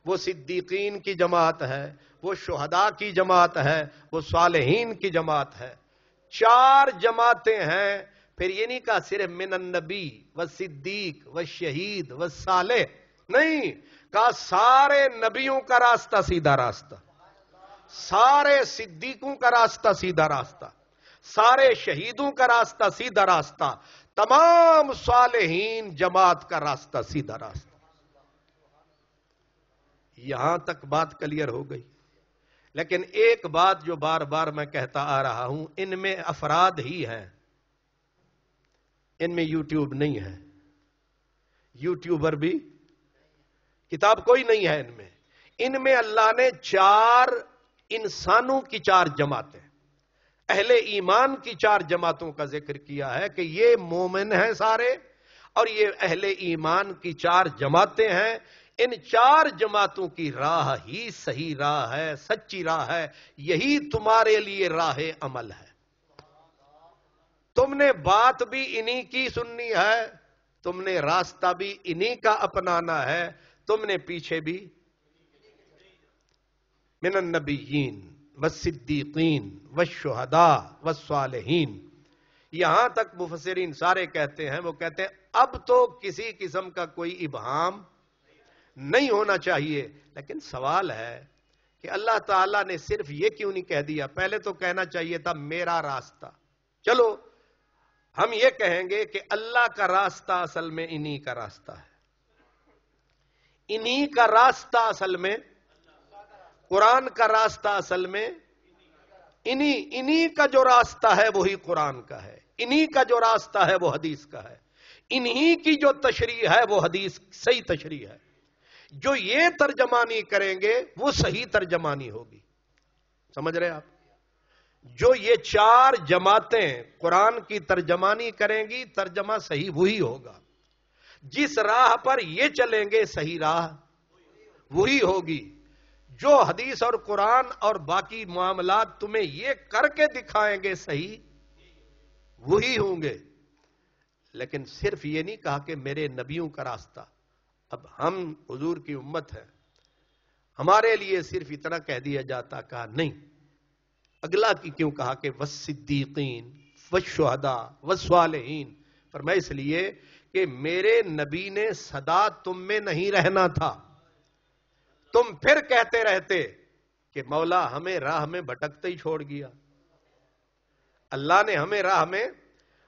وہ صدیقین کی جماعت ہے، وہ شہداء کی جماعت ہے، وہ صالحین کی جماعت ہے۔ 4 جماعتیں ہیں۔ پھر یہ نہیں کہا صرف من النبی والصدیق والشہید والصالح، نہیں کہا سارے نبیوں کا راستہ سیدھا راستہ، سارے صدیقوں کا راستہ سیدھا راستہ، سارے شہیدوں کا راستہ سیدھا راستہ، تمام صالحین جماعت کا راستہ سیدھا راستہ۔ یہاں تک بات کلیئر ہو گئی۔ لیکن ایک بات جو بار بار میں کہتا آ رہا ہوں، ان میں افراد ہی ہیں، ان میں یوٹیوب نہیں ہے، یوٹیوبر بھی، کتاب کوئی نہیں ہے ان میں۔ ان میں اللہ نے 4 انسانوں کی 4 جماعتیں، اہل ایمان کی 4 جماعتوں کا ذکر کیا ہے کہ یہ مومن ہیں سارے، اور یہ اہل ایمان کی 4 جماعتیں ہیں۔ ان 4 جماعتوں کی راہ ہی صحیح راہ ہے، سچی راہ ہے، یہی تمہارے لیے راہ عمل ہے۔ تم نے بات بھی انہی کی سننی ہے، تم نے راستہ بھی انہی کا اپنانا ہے، تم نے پیچھے بھی من النبیین والصدیقین والشہداء والصالحین، یہاں تک مفسرین سارے کہتے ہیں، وہ کہتے ہیں اب تو کسی قسم کا کوئی ابہام نہیں ہونا چاہیے. لیکن سوال ہے کہ اللہ تعالیٰ نے صرف یہ کیوں نہیں کہہ دیا؟ پہلے تو کہنا چاہیے تھا میرا راستہ. چلو ہم یہ کہیں گے کہ اللہ کا راستہ اصل میں انہی کا راستہ ہے. انہی کا راستہ اصل میں، قرآن کا راستہ اصل میں انہی کا جو راستہ ہے وہی قرآن کا ہے. انہی کا جو راستہ ہے وہ حدیث کا ہے. انہی کی جو تشریح ہے وہ حدیث صحیح تشریح ہے. جو یہ ترجمانی کریں گے وہ صحیح ترجمانی ہوگی. سمجھ رہے آپ؟ جو یہ چار جماعتیں قرآن کی ترجمانی کریں گی ترجمہ صحیح وہی ہوگا. جس راہ پر یہ چلیں گے صحیح راہ وہی ہوگی. جو حدیث اور قرآن اور باقی معاملات تمہیں یہ کر کے دکھائیں گے صحیح وہی ہوں گے. لیکن صرف یہ نہیں کہا کہ میرے نبیوں کا راستہ. اب ہم حضور کی امت ہے، ہمارے لیے صرف اتنا کہہ دیا جاتا، کہا نہیں. اگلا کی کیوں کہا کہ والصدیقین والشہداء والصالحین؟ فرمایا اس لیے کہ میرے نبی نے سدا تم میں نہیں رہنا تھا. تم پھر کہتے رہتے کہ مولا ہمیں راہ میں بھٹکتے ہی چھوڑ گیا. اللہ نے ہمیں راہ میں،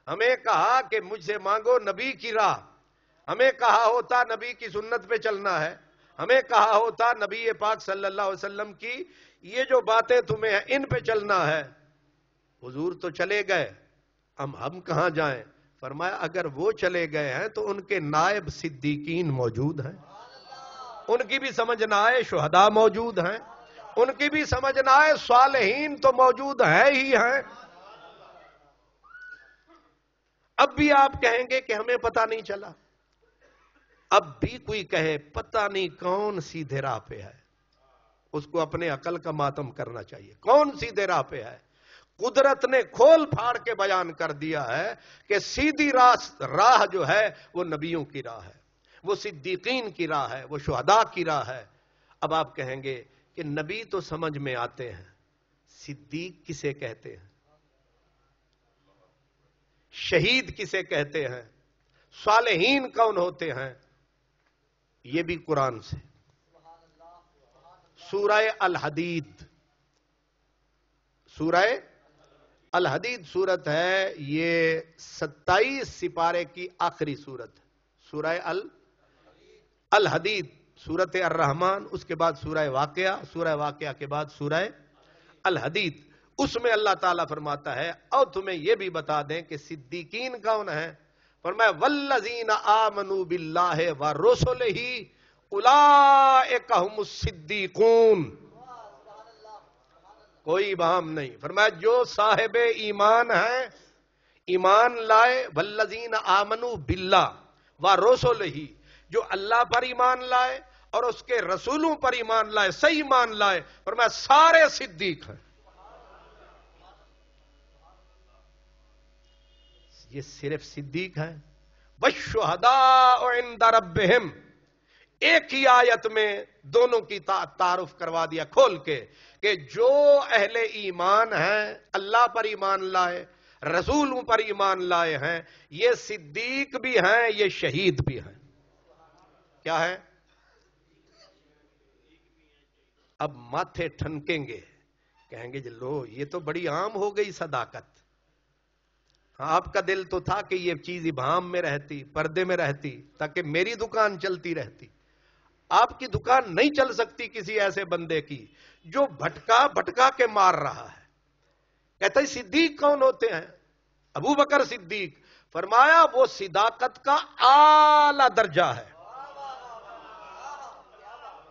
ہمیں کہا کہ مجھ سے مانگو نبی کی راہ. ہمیں کہا ہوتا نبی کی سنت پہ چلنا ہے. ہمیں کہا ہوتا نبی پاک صلی اللہ علیہ وسلم کی یہ جو باتیں تمہیں ہیں ان پہ چلنا ہے. حضور تو چلے گئے، ہم کہاں جائیں؟ فرمایا اگر وہ چلے گئے ہیں تو ان کے نائب صدیقین موجود ہیں. ان کی بھی سمجھ نہ آئے شہداء موجود ہیں. ان کی بھی سمجھ نہ آئے صالحین تو موجود ہیں ہی ہیں. اب بھی آپ کہیں گے کہ ہمیں پتہ نہیں چلا. اب بھی کوئی کہے پتہ نہیں کون سیدھے راہ پہ ہے، اس کو اپنے عقل کا ماتم کرنا چاہیے. کون سیدھے راہ پہ ہے؟ قدرت نے کھول پھاڑ کے بیان کر دیا ہے کہ سیدھی راہ جو ہے وہ نبیوں کی راہ ہے، وہ صدیقین کی راہ ہے، وہ شہداء کی راہ ہے. اب آپ کہیں گے کہ نبی تو سمجھ میں آتے ہیں، صدیق کسے کہتے ہیں؟ شہید کسے کہتے ہیں؟ صالحین کون ہوتے ہیں؟ یہ بھی قرآن سے. سورہ الحدید، سورہ الحدید سورت ہے، یہ 27 سپارے کی آخری سورت. سورہ الحدید، سورت الرحمن، اس کے بعد سورہ واقعہ، سورہ واقعہ کے بعد سورہ الحدید. اس میں اللہ تعالیٰ فرماتا ہے اور تمہیں یہ بھی بتا دیں کہ صدیقین کون ہیں. فرمایا والذین آمنوا باللہ ورسلہ اولئک ھم الصدیقون. کوئی ابہام نہیں. فرمایا جو صاحب ایمان ہیں، ایمان لائے، والذین آمنوا باللہ ورسلہ، جو اللہ پر ایمان لائے اور اس کے رسولوں پر ایمان لائے، صحیح ایمان لائے، فرمایا سارے صدیق ہیں. یہ صرف صدیق ہیں. والشہداء عند ربہم، ایک ہی آیت میں دونوں کی تعارف کروا دیا کھول کے کہ جو اہل ایمان ہیں، اللہ پر ایمان لائے، رسولوں پر ایمان لائے ہیں، یہ صدیق بھی ہیں، یہ شہید بھی ہیں. کیا ہے؟ اب ماتھے ٹھنکیں گے، کہیں گے لو یہ تو بڑی عام ہو گئی صداقت. آپ کا دل تو تھا کہ یہ چیز ابہام میں رہتی، پردے میں رہتی، تاکہ میری دکان چلتی رہتی. آپ کی دکان نہیں چل سکتی کسی ایسے بندے کی جو بھٹکا کے مار رہا ہے. کہتا ہے صدیق کون ہوتے ہیں؟ ابو بکر صدیق. فرمایا وہ صداقت کا اعلی درجہ ہے،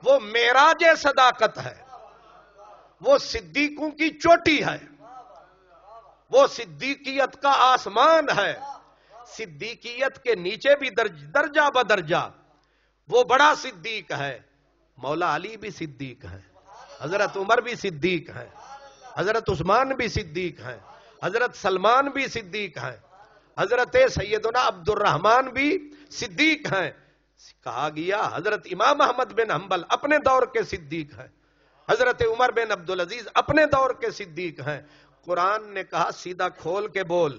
وہ معراج صداقت ہے، وہ صدیقوں کی چوٹی ہے، وہ صدیقیت کا آسمان ہے. صدیقیت کے نیچے بھی درجہ بدرجہ وہ بڑا صدیق ہے. مولا علی بھی صدیق ہے، حضرت عمر بھی صدیق ہے، حضرت عثمان بھی صدیق ہے، حضرت سلمان بھی صدیق ہے، حضرت سیدنا عبد الرحمن بھی صدیق ہیں. کہا گیا حضرت امام احمد بن حنبل اپنے دور کے صدیق ہیں، حضرت عمر بن عبدالعزیز اپنے دور کے صدیق ہیں. قرآن نے کہا سیدھا کھول کے بول،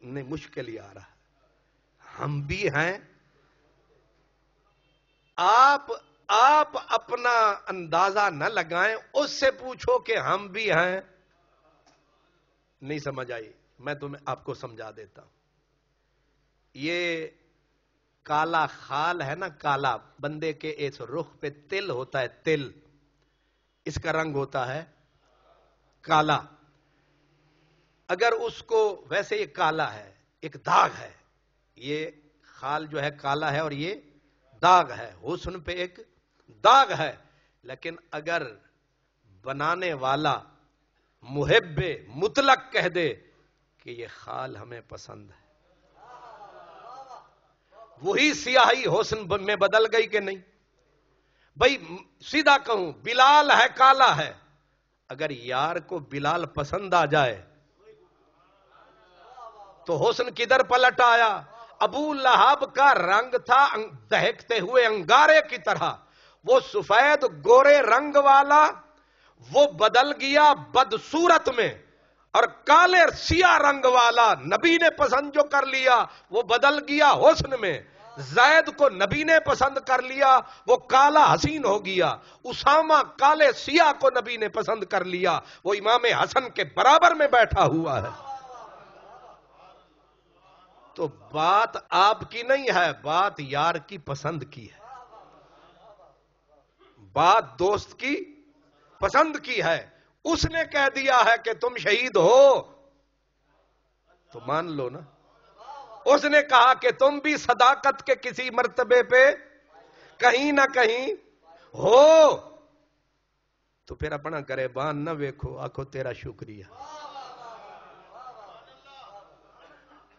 نہیں مشکل ہی آ رہا ہے، ہم بھی ہیں. آپ اپنا اندازہ نہ لگائیں، اس سے پوچھو کہ ہم بھی ہیں. نہیں سمجھ آئی؟ میں تمہیں آپ کو سمجھا دیتا ہوں. یہ کالا خال ہے نا، کالا بندے کے اس رخ پہ تل ہوتا ہے، تل، اس کا رنگ ہوتا ہے کالا. اگر اس کو ویسے یہ کالا ہے، ایک داغ ہے، یہ خال جو ہے کالا ہے اور یہ داغ ہے، حسن پہ ایک داغ ہے. لیکن اگر بنانے والا محب مطلق کہہ دے کہ یہ خال ہمیں پسند ہے، وہی سیاہی حسن میں بدل گئی کہ نہیں؟ بھائی سیدھا کہوں، بلال ہے کالا ہے، اگر یار کو بلال پسند آ جائے تو حسن کدھر پلٹ آیا؟ ابو لہب کا رنگ تھا دہکتے ہوئے انگارے کی طرح، وہ سفید گورے رنگ والا وہ بدل گیا بدصورت میں، اور کالے سیاہ رنگ والا نبی نے پسند جو کر لیا وہ بدل گیا حسن میں. زید کو نبی نے پسند کر لیا، وہ کالا حسین ہو گیا. اسامہ کالے سیاہ کو نبی نے پسند کر لیا، وہ امام حسن کے برابر میں بیٹھا ہوا ہے. تو بات آپ کی نہیں ہے، بات یار کی پسند کی ہے، بات دوست کی پسند کی ہے. اس نے کہہ دیا ہے کہ تم شہید ہو تو مان لو نا. اس نے کہا کہ تم بھی صداقت کے کسی مرتبے پہ کہیں نہ کہیں ہو، تو پھر اپنا گریبان نہ ویکھو، آکھو تیرا شکریہ.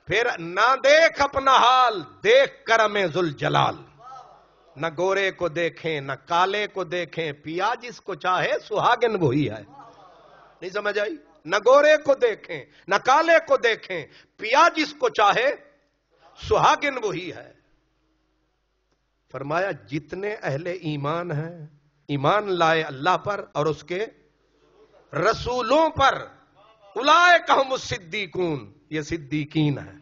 پھر نہ دیکھ اپنا حال، دیکھ کرم ذوالجلال. نہ گورے کو دیکھیں نہ کالے کو دیکھیں، پیا جس کو چاہے سہاگن وہی ہے. نہیں سمجھ آئی؟ نہ گورے کو دیکھیں نہ کالے کو دیکھیں، پیا جس کو چاہے سہاگن وہی ہے. فرمایا جتنے اہل ایمان ہیں، ایمان لائے اللہ پر اور اس کے رسولوں پر، اولئک ھم الصدیقون، یہ صدیقین ہیں،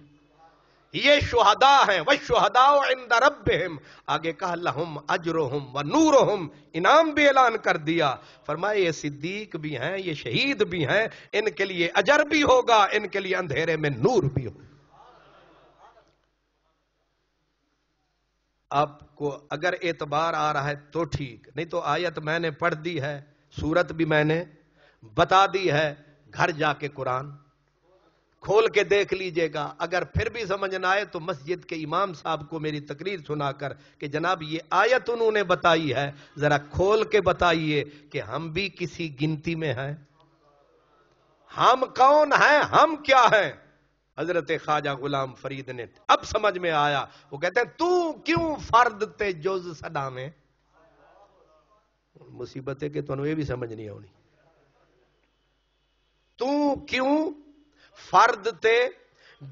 یہ شہداء ہیں. والشہداء عند ربہم، آگے کہا لہم اجرہم ونورہم، انعام بھی اعلان کر دیا. فرمایا یہ صدیق بھی ہیں، یہ شہید بھی ہیں، ان کے لیے اجر بھی ہوگا، ان کے لیے اندھیرے میں نور بھی ہوگا. آپ کو اگر اعتبار آ رہا ہے تو ٹھیک، نہیں تو آیت میں نے پڑھ دی ہے، سورت بھی میں نے بتا دی ہے. گھر جا کے قرآن کھول کے دیکھ لیجئے گا. اگر پھر بھی سمجھ نہ آئے تو مسجد کے امام صاحب کو میری تقریر سنا کر کہ جناب یہ آیت انہوں نے بتائی ہے، ذرا کھول کے بتائیے کہ ہم بھی کسی گنتی میں ہیں. ہم کون ہیں؟ ہم کیا ہیں؟ حضرت خواجہ غلام فرید نے اب سمجھ میں آیا. وہ کہتے ہیں تو کیوں فرد تے جز صدا میں. مصیبت ہے کہ تمہیں یہ بھی سمجھ نہیں آنی. تو کیوں فرد تے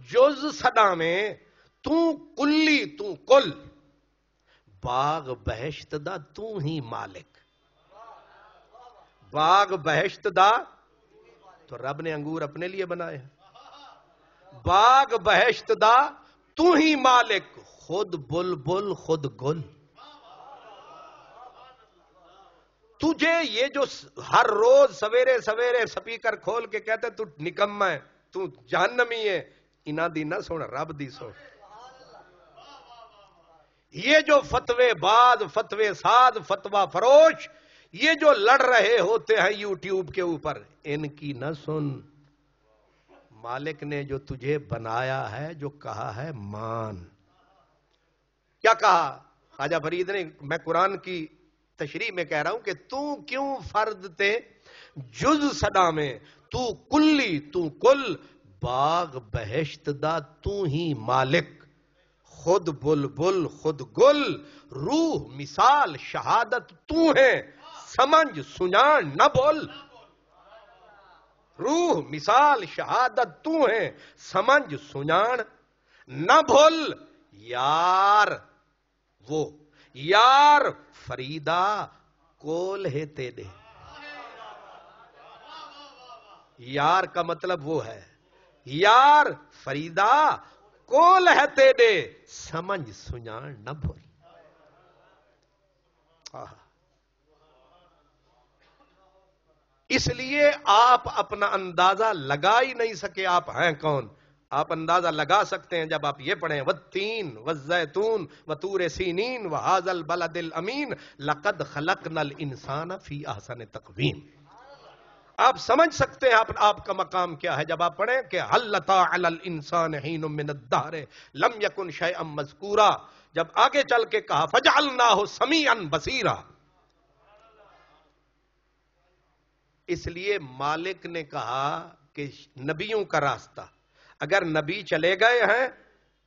جز صدا میں، تو کلی، تو کل، باغ بہشت دا تو ہی مالک. باغ بہشت دا تو رب نے انگور اپنے لیے بنائے ہیں. باغ بہشت دا تو ہی مالک، خود بلبل خود گل. تجھے یہ جو ہر روز سویرے سویرے سپیکر کھول کے کہتے تو نکما ہے، تو جہنمی ہے، انہاں دی نہ سن، رب دی سن. یہ جو فتوے باز، فتوے ساز، فتوہ فروش، یہ جو لڑ رہے ہوتے ہیں یوٹیوب کے اوپر، ان کی نہ سن. مالک نے جو تجھے بنایا ہے، جو کہا ہے مان. کیا کہا خواجہ فرید نے؟ میں قرآن کی تشریح میں کہہ رہا ہوں کہ تو کیوں فرد تے جز صدا میں، تو کلی، تو کل، باغ بہشت دا تو ہی مالک، خود بلبل خود گل، روح مثال شہادت تو ہے، سمجھ سنان نہ بول. روح مثال شہادت تو ہے، سمجھ سنان نہ بھول. یار وہ یار فریدا کول ہے تیرے. یار کا مطلب وہ ہے یار فریدا کول ہے تیرے سمجھ سنجان نہ بھول. اس لیے آپ اپنا اندازہ لگا ہی نہیں سکے آپ ہیں کون. آپ اندازہ لگا سکتے ہیں جب آپ یہ پڑھیں والتین والزیتون وطور سینین وہذا البلد الامین لقد خلقنا الانسان فی احسن تقویم. آپ سمجھ سکتے ہیں آپ کا مقام کیا ہے جب آپ پڑھیں کہ هل اتى علی الانسان حین من الدہر لم یکن شیئا مذکورا. جب آگے چل کے کہا فجعلناہ سمیعا بصیرا. اس لیے مالک نے کہا کہ نبیوں کا راستہ اگر نبی چلے گئے ہیں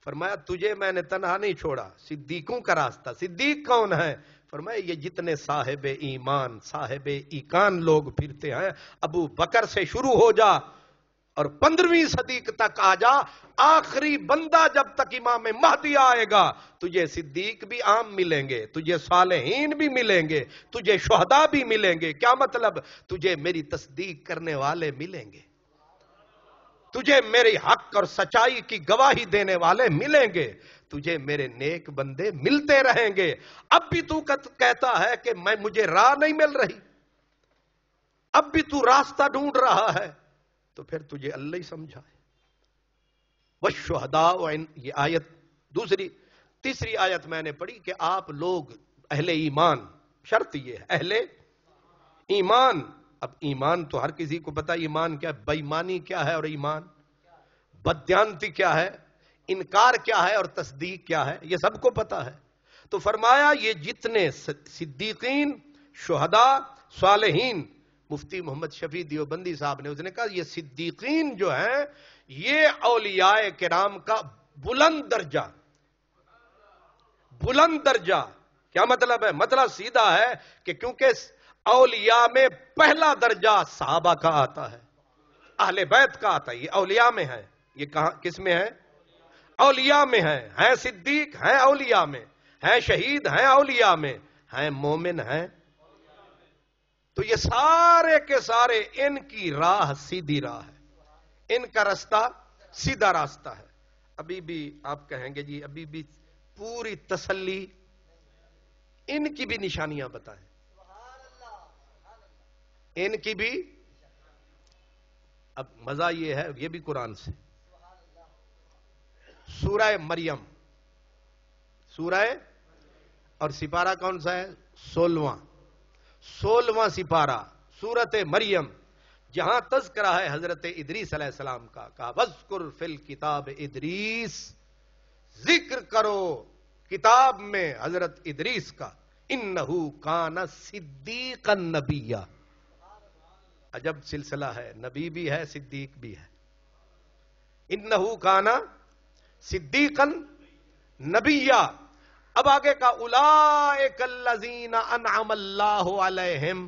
فرمایا تجھے میں نے تنہا نہیں چھوڑا. صدیقوں کا راستہ صدیق کون ہے؟ فرمایا یہ جتنے صاحب ایمان صاحب ایقان لوگ پھرتے ہیں ابو بکر سے شروع ہو جا اور 15ویں صدی تک آ جا. آخری بندہ جب تک امام مہدی آئے گا تجھے صدیق بھی عام ملیں گے, تجھے صالحین بھی ملیں گے, تجھے شہداء بھی ملیں گے. کیا مطلب؟ تجھے میری تصدیق کرنے والے ملیں گے, تجھے میری حق اور سچائی کی گواہی دینے والے ملیں گے, تجھے میرے نیک بندے ملتے رہیں گے. اب بھی تو کہتا ہے کہ مجھے راہ نہیں مل رہی, اب بھی تو راستہ ڈھونڈ رہا ہے, تو پھر تجھے اللہ ہی سمجھائے. والشہداء, یہ آیت تیسری آیت میں نے پڑھی کہ آپ لوگ اہل ایمان, شرط یہ ہے اہل ایمان. اب ایمان تو ہر کسی کو پتا ایمان کیا ہے, بےایمانی کیا ہے اور ایمان, بددیانتی کیا ہے, انکار کیا ہے اور تصدیق کیا ہے, یہ سب کو پتا ہے. تو فرمایا یہ جتنے صدیقین شہداء صالحین, مفتی محمد شفیع دیوبندی صاحب نے اس نے کہا یہ صدیقین جو ہیں یہ اولیاء کرام کا بلند درجہ. کیا مطلب ہے؟ مطلب سیدھا ہے کہ کیونکہ اولیاء میں پہلا درجہ صحابہ کا آتا ہے, اہل بیت کا آتا ہے, یہ اولیاء میں ہے. یہ کہاں کس میں ہے؟ اولیاء میں ہیں صدیق ہیں اولیاء میں, ہیں شہید ہیں اولیاء میں, ہیں مومن ہیں. تو یہ سارے کے سارے ان کی راہ سیدھی راہ ہے, ان کا راستہ سیدھا راستہ ہے. ابھی بھی آپ کہیں گے جی ابھی بھی پوری تسلی, ان کی بھی نشانیاں بتائیں, ان کی بھی. اب مزہ یہ ہے, یہ بھی قرآن سے, سورہ مریم, سورہ اور سپارہ کون سا ہے؟ 16واں سپارہ سورت مریم, جہاں تذکرہ ہے حضرت ادریس علیہ السلام کا. کہا وذکر فی الکتاب ادریس, ذکر کرو کتاب میں حضرت ادریس کا, انہو کان صدیقا نبیا. عجب سلسلہ ہے, نبی بھی ہے صدیق بھی ہے. انہو کان صدیقا نبیا. اب آگے کا اولئک الذین انعم اللہ علیہم,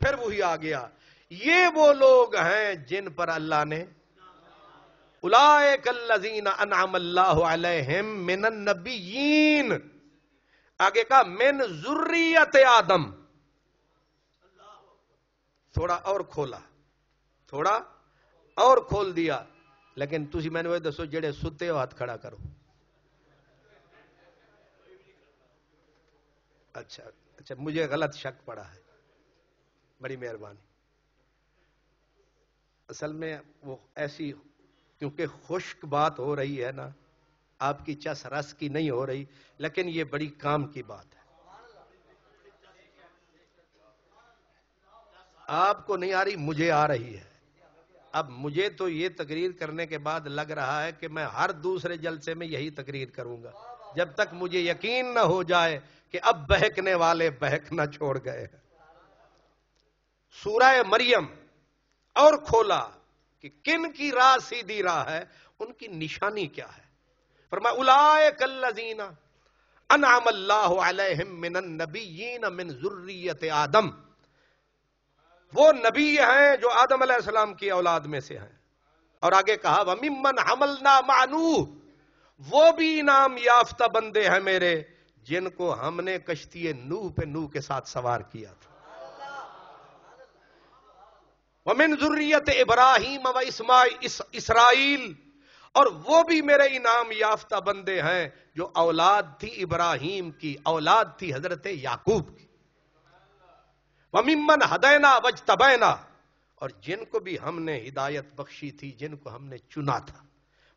پھر وہی آ گیا یہ وہ لوگ ہیں جن پر اللہ نے, اولئک الذین انعم اللہ علیہم من النبیین. آگے کا من ذریت آدم. تھوڑا اور کھولا, تھوڑا اور کھول دیا, لیکن تسی میں نے دسو جڑے ستے ہو ہاتھ کھڑا کرو. اچھا مجھے غلط شک پڑا ہے, بڑی مہربانی. اصل میں وہ ایسی کیونکہ خشک بات ہو رہی ہے نا, آپ کی چس رس کی نہیں ہو رہی, لیکن یہ بڑی کام کی بات ہے. آپ کو نہیں آ رہی, مجھے آ رہی ہے. اب مجھے تو یہ تقریر کرنے کے بعد لگ رہا ہے کہ میں ہر دوسرے جلسے میں یہی تقریر کروں گا جب تک مجھے یقین نہ ہو جائے کہ اب بہکنے والے بہکنا چھوڑ گئے ہیں. سورہ مریم اور کھولا کہ کن کی راہ سیدھی راہ ہے, ان کی نشانی کیا ہے. فرمایا اولئک الذین انعم اللہ علیہم من النبیین من ذریت آدم. وہ نبی ہیں جو آدم علیہ السلام کی اولاد میں سے ہیں. اور آگے کہا وَمِمَّنْ حَمَلْنَا مَعَ نُوحٍ, وہ بھی انعام یافتہ بندے ہیں میرے جن کو ہم نے کشتی نوح پہ نوح کے ساتھ سوار کیا تھا. ومن ذریت ابراہیم و اسرائیل، اور وہ بھی میرے انعام یافتہ بندے ہیں جو اولاد تھی ابراہیم کی، اولاد تھی حضرت یعقوب کی۔ وَمِمَّنْ هَدَيْنَا وَاجْتَبَيْنَا، اور جن کو بھی ہم نے ہدایت بخشی تھی، جن کو ہم نے چنا تھا،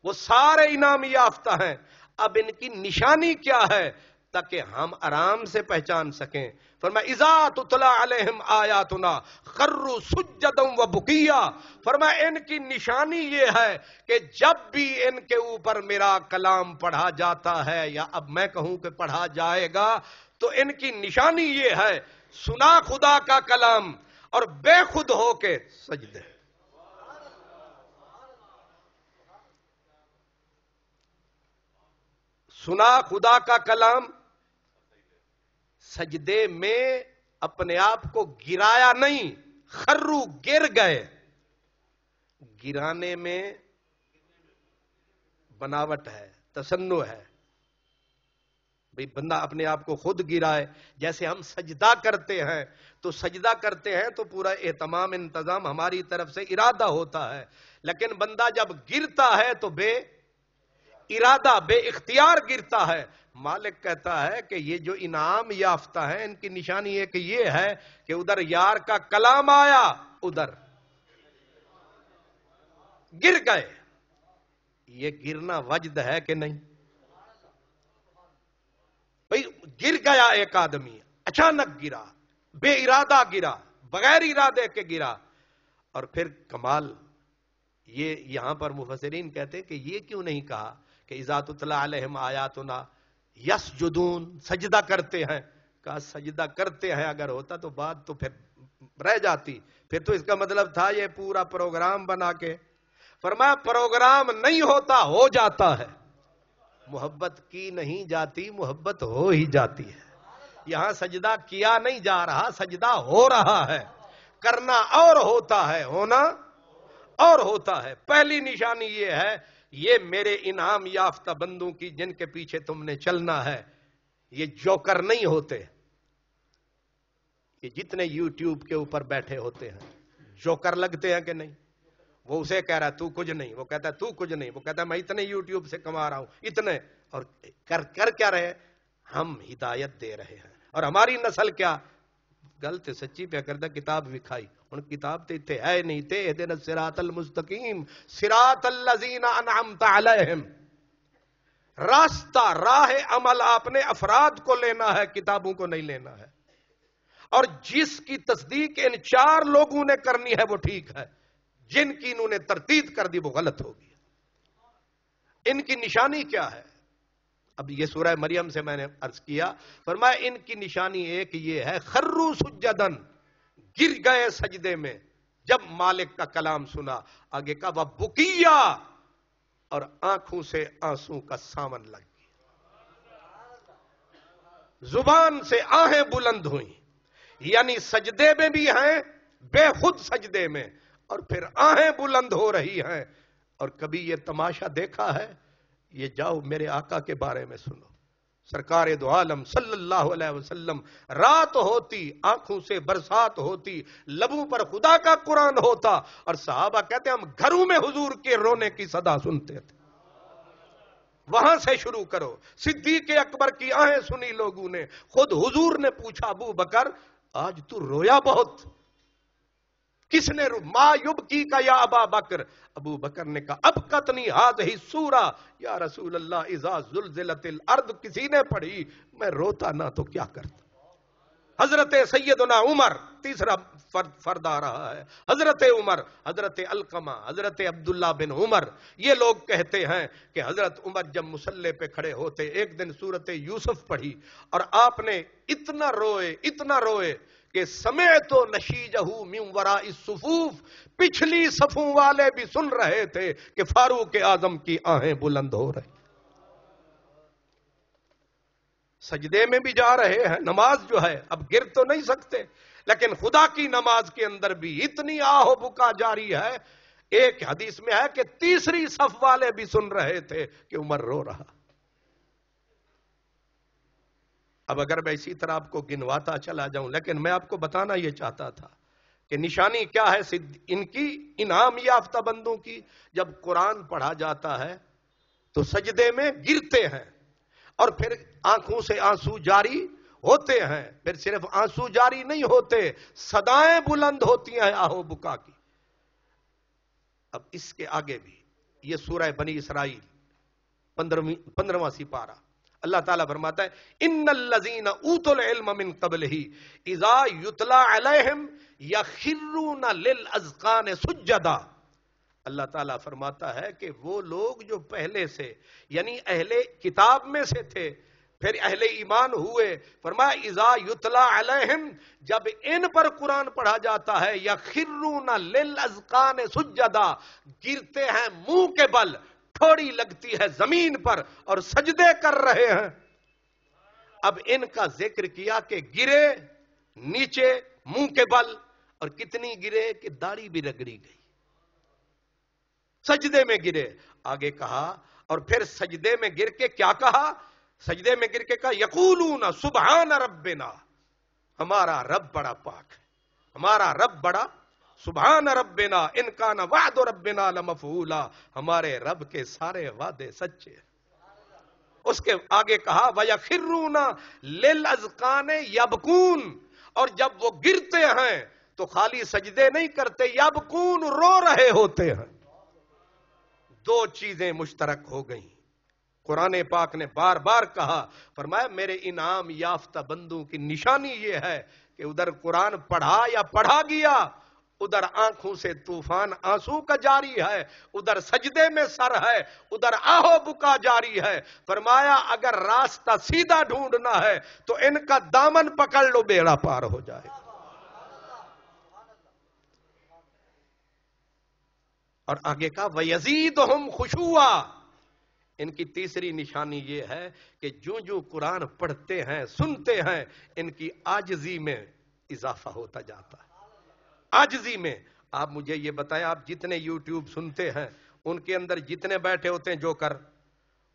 وہ سارے انعام یافتہ ہیں۔ اب ان کی نشانی کیا ہے تاکہ ہم آرام سے پہچان سکیں؟ فرمایا اذا تتلی علیہم آیاتنا خروا سجدا وبکیا، فرمایا ان کی نشانی یہ ہے کہ جب بھی ان کے اوپر میرا کلام پڑھا جاتا ہے، یا اب میں کہوں کہ پڑھا جائے گا، تو ان کی نشانی یہ ہے سنا خدا کا کلام اور بے خود ہو کے سجدے۔ سنا خدا کا کلام، سجدے میں اپنے آپ کو گرایا نہیں، خرو گر گئے۔ گرانے میں بناوٹ ہے، تصنع ہے، بھئی بندہ اپنے آپ کو خود گرائے۔ جیسے ہم سجدہ کرتے ہیں تو سجدہ کرتے ہیں تو پورا اہتمام انتظام ہماری طرف سے ارادہ ہوتا ہے، لیکن بندہ جب گرتا ہے تو بے ارادہ بے اختیار گرتا ہے۔ مالک کہتا ہے کہ یہ جو انعام یافتہ ہیں ان کی نشانی ایک یہ ہے کہ ادھر یار کا کلام آیا، ادھر گر گئے۔ یہ گرنا وجد ہے کہ نہیں؟ بھئی گر گیا ایک آدمی، اچانک گرا، بے ارادہ گرا، بغیر ارادے کے گرا، اور پھر کمال یہ یہاں پر مفسرین کہتے ہیں کہ یہ کیوں نہیں کہا کہ اذا تتلی علیہم آیاتنا یسجدون، سجدہ کرتے ہیں؟ کہا سجدہ کرتے ہیں اگر ہوتا تو بات تو پھر رہ جاتی، پھر تو اس کا مطلب تھا یہ پورا پروگرام بنا کے۔ فرمایا پروگرام نہیں ہوتا، ہو جاتا ہے۔ محبت کی نہیں جاتی، محبت ہو ہی جاتی ہے۔ یہاں سجدہ کیا نہیں جا رہا، سجدہ ہو رہا ہے۔ کرنا اور ہوتا ہے، ہونا اور ہوتا ہے۔ پہلی نشانی یہ ہے، یہ میرے انعام یافتہ بندوں کی جن کے پیچھے تم نے چلنا ہے، یہ جوکر نہیں ہوتے۔ یہ جتنے یوٹیوب کے اوپر بیٹھے ہوتے ہیں جوکر لگتے ہیں کہ نہیں؟ وہ اسے کہہ رہا ہے تو کچھ نہیں، وہ کہتا ہے تو کچھ نہیں، وہ کہتا ہے میں اتنے یوٹیوب سے کما رہا ہوں اتنے، اور کر کیا رہے؟ ہم ہدایت دے رہے ہیں۔ اور ہماری نسل کیا غلط سچی پہ کرتا کتاب وکھائی، ان کتاب تے اتنے ہے نہیں تے اہدنا الصراط المستقیم صراط الذین انعمت علیہم۔ راستہ راہ عمل آپ نے افراد کو لینا ہے، کتابوں کو نہیں لینا ہے۔ اور جس کی تصدیق ان 4 لوگوں نے کرنی ہے وہ ٹھیک ہے، جن کی انہوں نے تردید کر دی وہ غلط ہوگی۔ ان کی نشانی کیا ہے؟ اب یہ سورہ مریم سے میں نے عرض کیا، فرمایا ان کی نشانی ایک یہ ہے خروا سجدن، گر گئے سجدے میں جب مالک کا کلام سنا۔ آگے کا وبکیا، اور آنکھوں سے آنسو کا ساون لگ گیا، زبان سے آہیں بلند ہوئیں، یعنی سجدے میں بھی ہیں، بے خود سجدے میں، اور پھر آہیں بلند ہو رہی ہیں۔ اور کبھی یہ تماشا دیکھا ہے؟ یہ جاؤ میرے آقا کے بارے میں سنو، سرکار دو عالم صلی اللہ علیہ وسلم، رات ہوتی آنکھوں سے برسات ہوتی، لبوں پر خدا کا قرآن ہوتا، اور صحابہ کہتے ہیں ہم گھروں میں حضور کے رونے کی صدا سنتے تھے۔ وہاں سے شروع کرو۔ صدیق اکبر کی آہیں سنی لوگوں نے، خود حضور نے پوچھا ابو بکر آج تو رویا بہت، کس نے ما یبکی کا یا ابا بکر؟ ابو بکر نے کہا ابکتنی ہذہ سورہ یا رسول اللہ اذا زلزلت الارض، کسی نے پڑھی میں روتا نہ تو کیا کرتا۔ حضرت سیدنا عمر تیسرا فرد آ رہا ہے، حضرت عمر، حضرت علقمہ، حضرت عبداللہ بن عمر، یہ لوگ کہتے ہیں کہ حضرت عمر جب مصلی پہ کھڑے ہوتے ایک دن سورت یوسف پڑھی اور آپ نے اتنا روئے کہ سمعت نشیجہ من وراء الصفوف، پچھلی صفوں والے بھی سن رہے تھے کہ فاروق اعظم کی آہیں بلند ہو رہی۔ سجدے میں بھی جا رہے ہیں، نماز جو ہے اب گر تو نہیں سکتے، لیکن خدا کی نماز کے اندر بھی اتنی آہ و بکا جاری ہے۔ ایک حدیث میں ہے کہ تیسری صف والے بھی سن رہے تھے کہ عمر رو رہا۔ اب اگر میں اسی طرح آپ کو گنواتا چلا جاؤں، لیکن میں آپ کو بتانا یہ چاہتا تھا کہ نشانی کیا ہے ان کی انعام یافتہ بندوں کی؟ جب قرآن پڑھا جاتا ہے تو سجدے میں گرتے ہیں اور پھر آنکھوں سے آنسو جاری ہوتے ہیں. پھر صرف آنسو جاری نہیں ہوتے، صدائیں بلند ہوتی ہیں آہو بکا کی. اب اس کے آگے بھی یہ سورہ بنی اسرائیل 15واں سپارہ، اللہ تعالیٰ فرماتا ہے ان الذین اوتوا العلم من قبلہ اذا یتلی علیہم یخرون للاذقان سجدا. اللہ تعالیٰ فرماتا ہے کہ وہ لوگ جو پہلے سے یعنی اہل کتاب میں سے تھے پھر اہل ایمان ہوئے، فرمایا اذا یتلی علیہم، جب ان پر قرآن پڑھا جاتا ہے، یخرون للاذقان سجدا، گرتے ہیں منہ کے بل، تھوڑی لگتی ہے زمین پر اور سجدے کر رہے ہیں. اب ان کا ذکر کیا کہ گرے نیچے منہ کے بل، اور کتنی گرے کہ داڑھی بھی رگڑی گئی، سجدے میں گرے. آگے کہا اور پھر سجدے میں گر کے کیا کہا؟ سجدے میں گر کے کہا یقولون سبحان ربنا، ہمارا رب بڑا پاک ہے، ہمارا رب بڑا، سبحان ربنا ان کان وعد ربنا لمفعولا، ہمارے رب کے سارے وعدے سچے ہیں. اس کے آگے کہا وَيَخِرُّونَ لِلْأَذْقَانِ يَبْكُونَ، اور جب وہ گرتے ہیں تو خالی سجدے نہیں کرتے، یبکون، رو رہے ہوتے ہیں. دو چیزیں مشترک ہو گئیں. قرآن پاک نے بار بار کہا، فرمایا میرے انعام یافتہ بندوں کی نشانی یہ ہے کہ ادھر قرآن پڑھا یا پڑھا گیا، ادھر آنکھوں سے طوفان آنسو کا جاری ہے، ادھر سجدے میں سر ہے، ادھر آہو بکا جاری ہے. فرمایا اگر راستہ سیدھا ڈھونڈنا ہے تو ان کا دامن پکڑ لو، بیڑا پار ہو جائے. اور آگے کا وَيَزِيدُهُمْ خُشُوعًا، ان کی تیسری نشانی یہ ہے کہ جو قرآن پڑھتے ہیں سنتے ہیں ان کی عاجزی میں اضافہ ہوتا جاتا ہے. عاجزی میں. آپ مجھے یہ بتائیں، آپ جتنے یوٹیوب سنتے ہیں ان کے اندر جتنے بیٹھے ہوتے ہیں جو کر،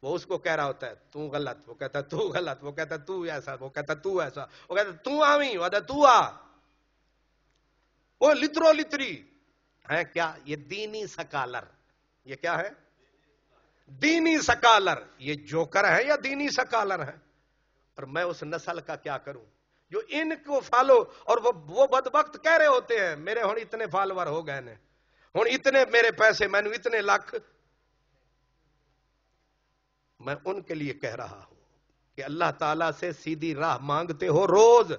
وہ اس کو کہہ رہا ہوتا ہے تو غلط، وہ کہتا ہے تو غلط، وہ کہتا ہے تو ایسا، وہ کہتا ہے تو ایسا، وہ کہتا ہے تو آویں، وہ کہتا ہے تو آ. وہ لترو لتری ہے کیا؟ یہ دینی سکالر. یہ کیا ہے؟ دینی سکالر. یہ جوکر ہے یا دینی سکالر ہے؟ اور میں اس نسل کا کیا کروں جو ان کو فالو، اور وہ بدبخت کہہ رہے ہوتے ہیں میرے ہن اتنے فالوور ہو گئے نے، ہن اتنے میرے پیسے، میں نے اتنے لاکھ. میں ان کے لیے کہہ رہا ہوں کہ اللہ تعالیٰ سے سیدھی راہ مانگتے ہو روز،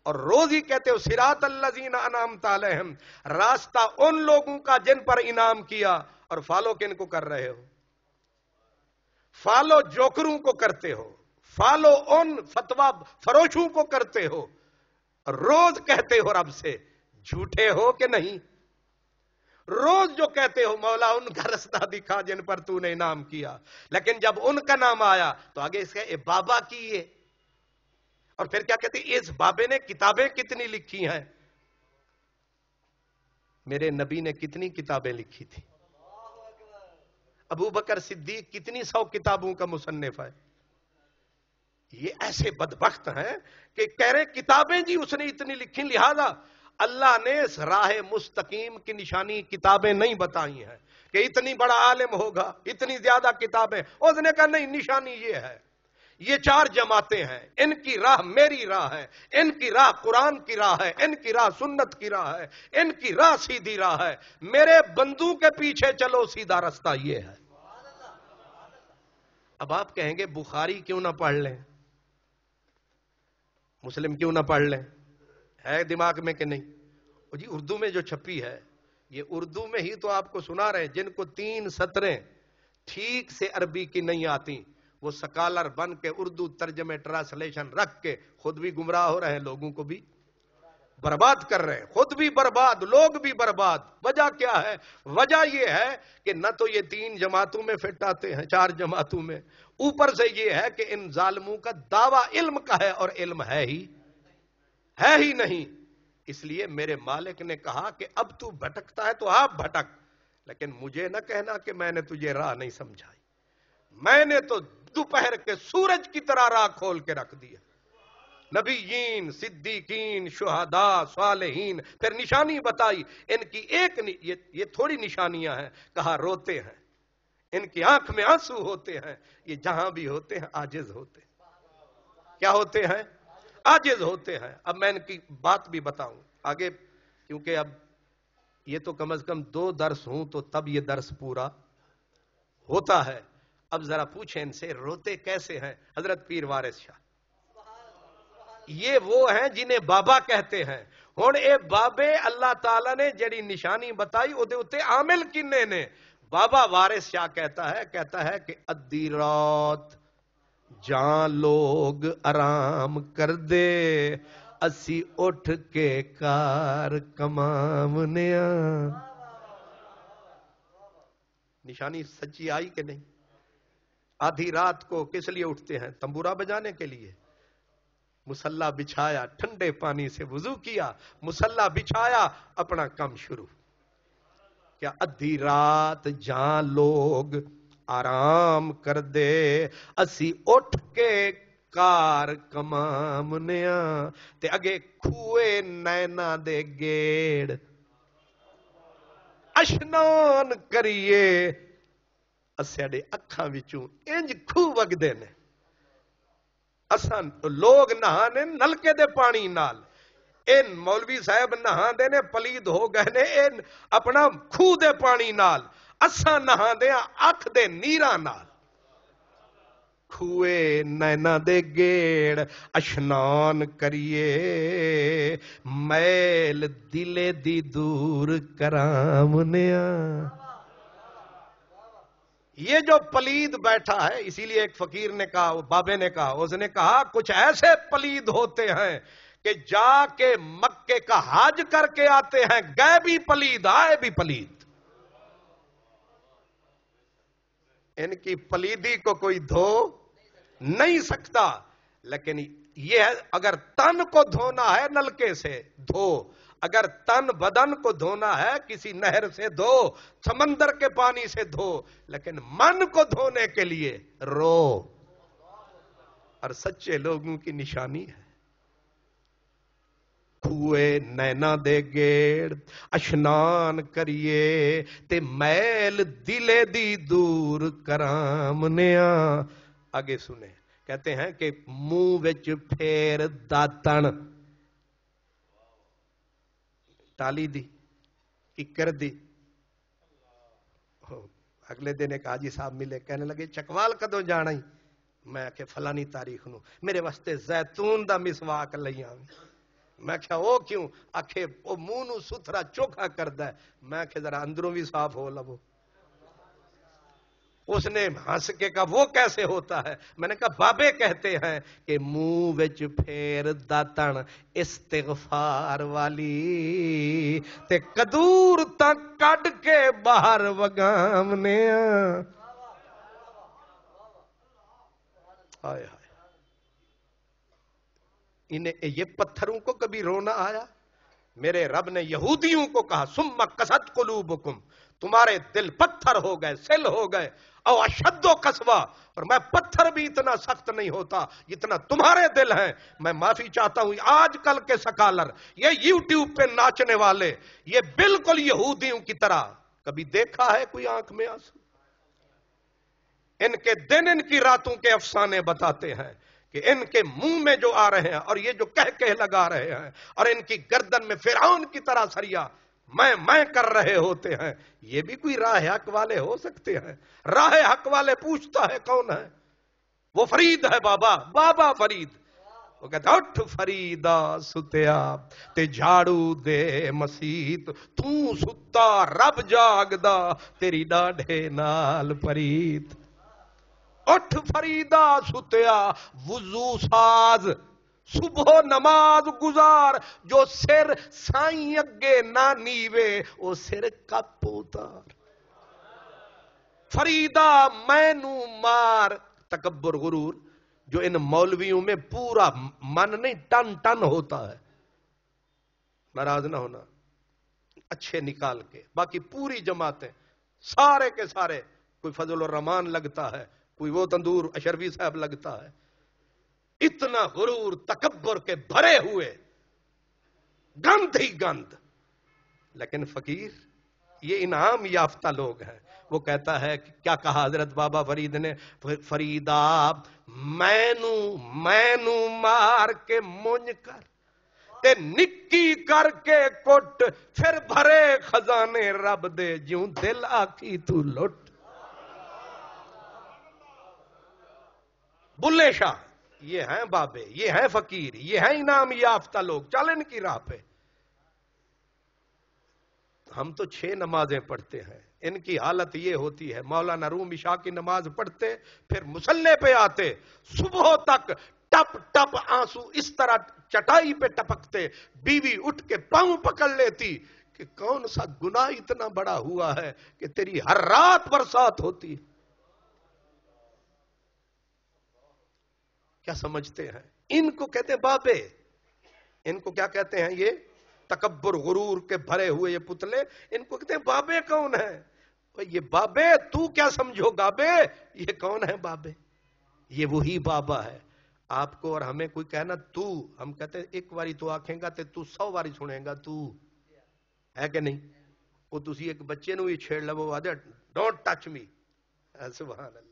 اور روز ہی کہتے ہو صراط الذین انعمت علیہم، راستہ ان لوگوں کا جن پر انعام کیا، اور فالو کن کو کر رہے ہو؟ فالو جوکروں کو کرتے ہو، فالو ان فتویٰ فروشوں کو کرتے ہو. روز کہتے ہو رب سے، جھوٹے ہو کہ نہیں؟ روز جو کہتے ہو مولا ان کا رستہ دکھا جن پر تو نے انعام کیا، لیکن جب ان کا نام آیا تو آگے اس کے بابا کی ہے. اور پھر کیا کہتے ہیں؟ اس بابے نے کتابیں کتنی لکھی ہیں؟ میرے نبی نے کتنی کتابیں لکھی تھی؟ ابو بکر صدیق کتنی 100 کتابوں کا مصنف ہے. یہ ایسے بدبخت ہیں کہ کہہ رہے کتابیں جی اس نے اتنی لکھی، لہذا اللہ نے اس راہ مستقیم کی نشانی کتابیں نہیں بتائی ہیں کہ اتنی بڑا عالم ہوگا، اتنی زیادہ کتابیں. اس نے کہا نہیں، نشانی یہ ہے، یہ 4 جماعتیں ہیں، ان کی راہ میری راہ ہے، ان کی راہ قرآن کی راہ ہے، ان کی راہ سنت کی راہ ہے، ان کی راہ سیدھی راہ ہے. میرے بندوں کے پیچھے چلو، سیدھا رستہ یہ ہے. اب آپ کہیں گے بخاری کیوں نہ پڑھ لیں، مسلم کیوں نہ پڑھ لیں؟ ہے دماغ میں کہ نہیں؟ جی اردو میں جو چھپی ہے، یہ اردو میں ہی تو آپ کو سنا رہے ہیں. جن کو 3 سطریں ٹھیک سے عربی کی نہیں آتی وہ سکالر بن کے اردو ترجمے ٹرانسلیشن رکھ کے خود بھی گمراہ ہو رہے ہیں، لوگوں کو بھی برباد کر رہے ہیں، خود بھی برباد، لوگ بھی برباد. وجہ کیا ہے؟ وجہ یہ ہے کہ نہ تو یہ 3 جماعتوں میں فٹ آتے ہیں، 4 جماعتوں میں، اوپر سے یہ ہے کہ ان ظالموں کا دعویٰ علم کا ہے اور علم ہے ہی نہیں. اس لیے میرے مالک نے کہا کہ اب تو بھٹکتا ہے تو آپ بھٹک، لیکن مجھے نہ کہنا کہ میں نے تجھے راہ نہیں سمجھائی. میں نے تو دوپہر کے سورج کی طرح راہ کھول کے رکھ دیا. نبیین، صدیقین، شہداء، صالحین، پھر نشانی بتائی ان کی یہ تھوڑی نشانیاں ہیں، کہا روتے ہیں، ان کی آنکھ میں آنسو ہوتے ہیں، یہ جہاں بھی ہوتے ہیں عاجز ہوتے ہیں۔ کیا ہوتے ہیں؟ عاجز ہوتے ہیں۔ اب میں ان کی بات بھی بتاؤں آگے، کیونکہ اب یہ تو کم از کم 2 درس ہوں تو تب یہ درس پورا ہوتا ہے۔ اب ذرا پوچھیں ان سے روتے کیسے ہیں؟ حضرت پیر وارث شاہ یہ وہ ہیں جنہیں بابا کہتے ہیں۔ ہن اے بابے اللہ تعالیٰ نے جڑی نشانی بتائی او دے اتے عامل کنے نے؟ بابا وارث شاہ کہتا ہے کہ ادھی رات جان لوگ آرام کر دے، اسی اٹھ کے کار کمامنیا۔ نشانی سچی آئی کہ نہیں؟ آدھی رات کو کس لیے اٹھتے ہیں؟ تنبورا بجانے کے لیے۔ مصلا بچھایا، ٹھنڈے پانی سے وضو کیا، مصلا بچھایا، اپنا کام شروع۔ کیا ادھی رات جان لوگ آرام کر دے، اسی اٹھ کے کار کمامنیا، تے اگے کھوئے نینا دے گیڑ اشنان کریے، اساڈے اکھاں وچوں انج کھو وگدے نے۔ اساں لوگ نہانے نلکے دے پانی نال، ان مولوی صاحب نہاندے نے پلید ہو گئے نے ان اپنا کھو دے پانی نال، اساں نہاندے اکھ دے نیراں نال۔ کھوئے نینا دے گیڑ اشنان کریے، میل دلے دی دور کرامنیا۔ یہ جو پلید بیٹھا ہے، اسی لیے ایک فقیر نے کہا، وہ بابے نے کہا، اس نے کہا کچھ ایسے پلید ہوتے ہیں کہ جا کے مکے کا حج کر کے آتے ہیں، گئے بھی پلید آئے بھی پلید۔ ان کی پلیدی کو کوئی دھو نہیں سکتا، لیکن یہ ہے اگر تن کو دھونا ہے نلکے سے دھو، اگر تن بدن کو دھونا ہے کسی نہر سے دھو، سمندر کے پانی سے دھو، لیکن من کو دھونے کے لیے رو۔ اور سچے لوگوں کی نشانی ہے۔ کھوئے نینا دے گیڑ اشنان کریے، تے میل دلے دی دور کرامنیا۔ آگے سنیں، کہتے ہیں کہ منہ وچ پھیر داتن، تالی دی ککر دی۔ اگلے دن ایک حاجی صاحب ملے، کہنے لگے چکوال کدوں جانا ہی؟ میں کہ فلانی تاریخ نو، میرے واسطے زیتون دا مسواک لئی آویں۔ میں کہا وہ کیوں؟ آکھے وہ منہ نو ستھرا چوکھا کردا ہے۔ میں کہ ذرا اندروں بھی صاف ہو لو۔ اس نے ہنس کے کہا وہ کیسے ہوتا ہے؟ میں نے کہا بابے کہتے ہیں کہ منہ وچ پھیر داتن استغفار والی، تے کدور تک کڈ کے باہر وگامنے۔ آئے ہائے، انہیں یہ پتھروں کو کبھی رونا آیا؟ میرے رب نے یہودیوں کو کہا ثم قست قلوبکم، تمہارے دل پتھر ہو گئے، سل ہو گئے، او اشد و قسوہ، اور میں پتھر بھی اتنا سخت نہیں ہوتا جتنا تمہارے دل ہیں۔ میں معافی چاہتا ہوں آج کل کے سکالر، یہ یوٹیوب پہ ناچنے والے، یہ بالکل یہودیوں کی طرح، کبھی دیکھا ہے کوئی آنکھ میں آنسو؟ ان کے دن ان کی راتوں کے افسانے بتاتے ہیں کہ ان کے منہ میں جو آ رہے ہیں اور یہ جو کہہ لگا رہے ہیں، اور ان کی گردن میں فرعون کی طرح سریا میں کر رہے ہوتے ہیں، یہ بھی کوئی راہ حق والے ہو سکتے ہیں؟ راہ حق والے پوچھتا ہے کون ہے؟ وہ فرید ہے، بابا فرید۔ وہ کہتا اٹھ فریدا ستیا تے جھاڑو دے مسیت، تو ستا رب جاگدا تیری ڈاڈھے نال پریت۔ اٹھ فریدا ستیا وضو ساز، صبح نماز گزار، جو سر سائیں اگے نہ نیوے او سر کپ اتار۔ فریدا مینو مار، تکبر غرور جو ان مولویوں میں پورا من نہیں ٹن ٹن ہوتا ہے۔ ناراض نہ ہونا، اچھے نکال کے، باقی پوری جماعتیں سارے کے سارے، کوئی فضل الرحمان لگتا ہے، کوئی وہ تندور اشرفی صاحب لگتا ہے، اتنا غرور تکبر کے بھرے ہوئے، گند ہی گند. لیکن فقیر یہ انعام یافتہ لوگ ہیں. وہ کہتا ہے کہ کیا کہا حضرت بابا فرید نے؟ فریدا مینو مار کے مونج کر تے نکی کر کے کٹ، پھر بھرے خزانے رب دے جوں دل آکھی تو لٹ. بلے شاہ یہ ہیں بابے، یہ ہیں فقیر، یہ ہیں انعام یافتہ لوگ. چل ان کی راہ پہ. ہم تو 6 نمازیں پڑھتے ہیں، ان کی حالت یہ ہوتی ہے. مولانا روم عشاء کی نماز پڑھتے، پھر مصلے پہ آتے، صبح تک ٹپ ٹپ آنسو اس طرح چٹائی پہ ٹپکتے. بیوی اٹھ کے پاؤں پکڑ لیتی کہ کون سا گناہ اتنا بڑا ہوا ہے کہ تیری ہر رات برسات ہوتی. کیا سمجھتے ہیں؟ ان کو کہتے ہیں بابے. ان کو کیا کہتے ہیں؟ یہ تکبر غرور کے بھرے ہوئے یہ پتلے، ان کو کہتے ہیں بابے. کون ہے یہ بابے؟ تو کیا سمجھو گابے؟ یہ کون ہے بابے؟ یہ وہی بابا ہے. آپ کو اور ہمیں کوئی کہنا تو، ہم کہتے ہیں ایک باری تو آکھیں گا تے تو 100 باری سنیں گا. تو ہے کہ نہیں؟ وہ تسی ایک بچے نو ہی چھیڑ لو، وہ آدھے ڈونٹ ٹچ می. سبحان اللہ.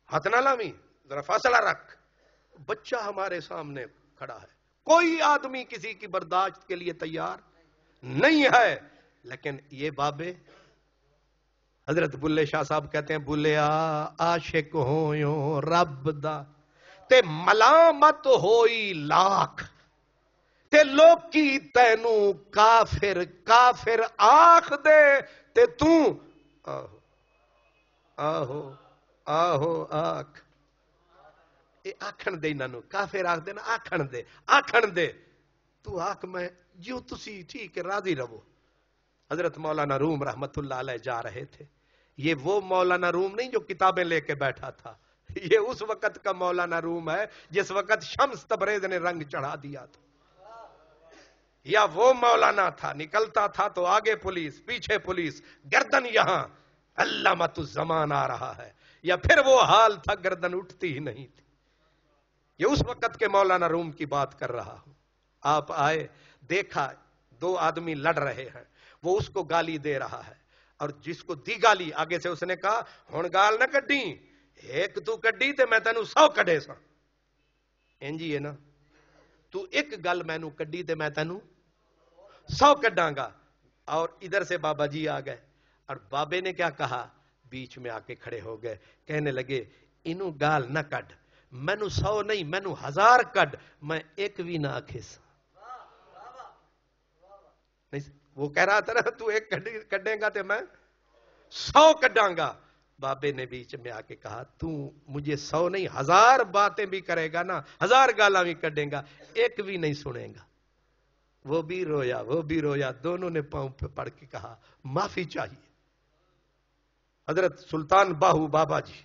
ہاتھ نہ لاویں، ذرا فاصلہ رکھ. بچہ ہمارے سامنے کھڑا ہے، کوئی آدمی کسی کی برداشت کے لیے تیار نہیں ہے. لیکن یہ بابے، حضرت بلے شاہ صاحب کہتے ہیں بلیا عاشق ہویوں رب دا تے ملامت ہوئی لاکھ، تے لوکی تینو کافر کافر آخ دے تے تو آہو آہو آہو آخ. اے آکھن دے انہوں کافر آخ دے نا، آکھن دے تو آکھ میں جو تسی ٹھیک ہے راضی رہو. حضرت مولانا روم رحمت اللہ علیہ جا رہے تھے. یہ وہ مولانا روم نہیں جو کتابیں لے کے بیٹھا تھا، یہ اس وقت کا مولانا روم ہے جس وقت شمس تبریز نے رنگ چڑھا دیا تھا. یا وہ مولانا تھا نکلتا تھا تو آگے پولیس پیچھے پولیس، گردن یہاں علامۃ الزمان آ رہا ہے. یا پھر وہ حال تھا گردن اٹھتی ہی نہیں تھی. یہ اس وقت کے مولانا روم کی بات کر رہا ہوں. آپ آئے، دیکھا 2 آدمی لڑ رہے ہیں، وہ اس کو گالی دے رہا ہے، اور جس کو دی گالی آگے سے اس نے کہا ہن گال نہ کڈی، ایک تو کڈی تے میں تینوں 100 کڈے سا. انجی ہے نا، تو ایک گل مینوں کڈی تے میں تینوں 100 کڈاں گا. اور ادھر سے بابا جی آ گئے، اور بابے نے کیا کہا؟ بیچ میں آ کے کھڑے ہو گئے، کہنے لگے انہوں گال نہ کڈ، مینوں 100 نہیں مینوں 1000 کڈ، میں ایک بھی نہ آکھے سا. وہ کہہ رہا تھا نا تو ایک کڈیں گا تے میں 100 کڈاں گا. بابے نے بیچ میں آ کے کہا تو مجھے 100 نہیں 1000 باتیں بھی کرے گا نا، 1000 گالاں بھی کڈیں گا، ایک بھی نہیں سنے گا. وہ بھی رویا. دونوں نے پاؤں پہ پڑ کے کہا معافی چاہیے. حضرت سلطان باہو بابا جی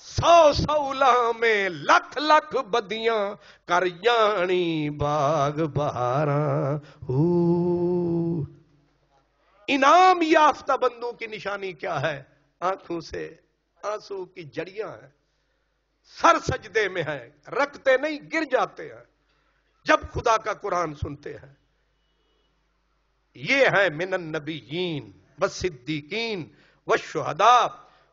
100 میں لکھ لکھ بدیاں کر یانی باغ بہاراں. انعام یافتہ بندوں کی نشانی کیا ہے؟ آنکھوں سے آنسو کی جڑیاں ہیں، سر سجدے میں ہے، رکھتے نہیں گر جاتے ہیں جب خدا کا قرآن سنتے ہیں. یہ ہے من النبیین والصدیقین والشہداء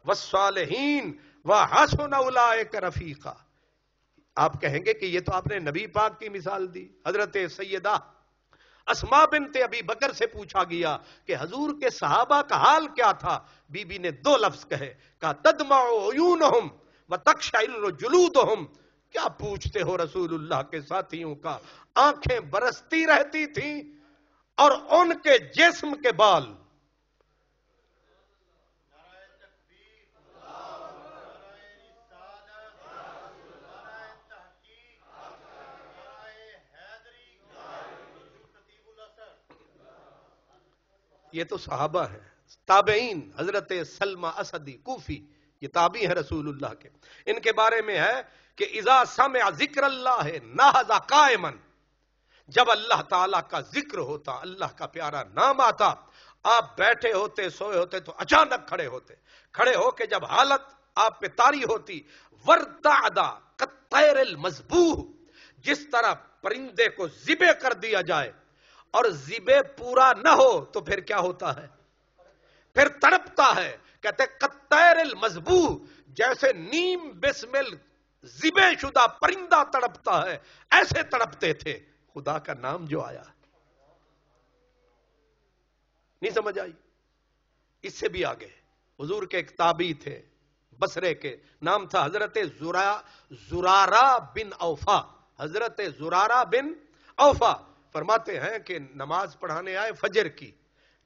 والصالحین وحسن اولئک رفیقا. آپ کہیں گے کہ یہ تو آپ نے نبی پاک کی مثال دی. حضرت سیدہ اسماء بنت ابی بکر سے پوچھا گیا کہ حضور کے صحابہ کا حال کیا تھا. بی بی نے 2 لفظ کہے، کہا تدمع عیونہم وتقشعر جلودہم. کیا پوچھتے ہو رسول اللہ کے ساتھیوں کا؟ آنکھیں برستی رہتی تھیں اور ان کے جسم کے بال یہ تو صحابہ ہیں. تابعین حضرت سلمہ اسدی کوفی یہ تابعی ہیں رسول اللہ کے. ان کے بارے میں ہے کہ اذا سمع ذکر اللہ نہض قائما، جب اللہ تعالیٰ کا ذکر ہوتا، اللہ کا پیارا نام آتا، آپ بیٹھے ہوتے سوئے ہوتے تو اچانک کھڑے ہوتے. کھڑے ہو کے جب حالت آپ پہ طاری ہوتی. ورتعدا کالطیر المذبوح، جس طرح پرندے کو ذبح کر دیا جائے اور ذبح پورا نہ ہو تو پھر کیا ہوتا ہے؟ پھر تڑپتا ہے. کہتے کالطیر المذبوح، جیسے نیم بسمل ذبح شدہ پرندہ تڑپتا ہے ایسے تڑپتے تھے. خدا کا نام جو آیا نہیں سمجھ آئی. اس سے بھی آگے حضور کے ایک تابعی تھے بصرے کے، نام تھا حضرت زرارہ بن اوفا. حضرت زرارہ بن اوفا فرماتے ہیں کہ نماز پڑھانے آئے فجر کی.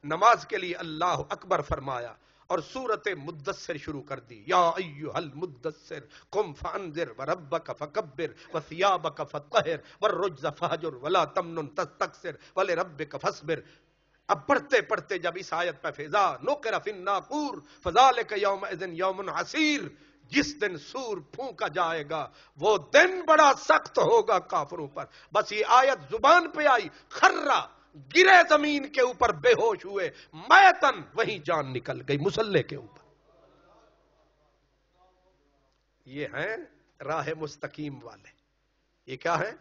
نماز کے لیے اللہ اکبر فرمایا اور سورت مدثر شروع کر دی. یا ایھا المدثر قم فانذر وربک فکبر وثیابک فطہر والرجز فہجر ولا تمنن تستکثر ولربک فاصبر. اب پڑھتے پڑھتے جب اس آیت پہ فضا نقر فی الناقور فذلک یومئذ یوم عسیر، جس دن سور پھونکا جائے گا وہ دن بڑا سخت ہوگا کافروں پر. بس یہ آیت زبان پہ آئی، خرہ گرے زمین کے اوپر بے ہوش ہوئے، میتن وہیں جان نکل گئی مصلے کے اوپر. یہ ہیں راہ مستقیم والے. یہ کیا ہے؟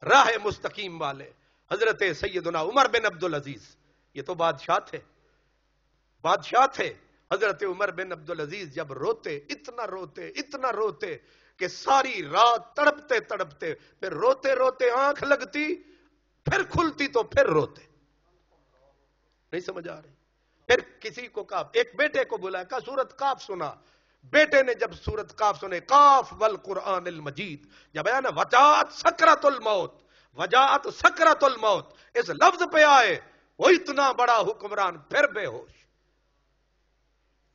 راہ مستقیم والے. حضرت سیدنا عمر بن عبدالعزیز، یہ تو بادشاہ تھے، بادشاہ تھے. حضرت عمر بن عبدالعزیز جب روتے، اتنا روتے کہ ساری رات تڑپتے تڑپتے، پھر روتے روتے آنکھ لگتی، پھر کھلتی تو پھر روتے. نہیں سمجھ آ رہی. پھر کسی کو کہا، ایک بیٹے کو بلایا، کہا سورت کاف سنا. بیٹے نے جب سورت کاف سنے، کاف والقرآن المجید، جب آیا نا وجاءت سکرۃ الموت، وجاءت سکرۃ الموت، اس لفظ پہ آئے وہ اتنا بڑا حکمران پھر بے ہوش.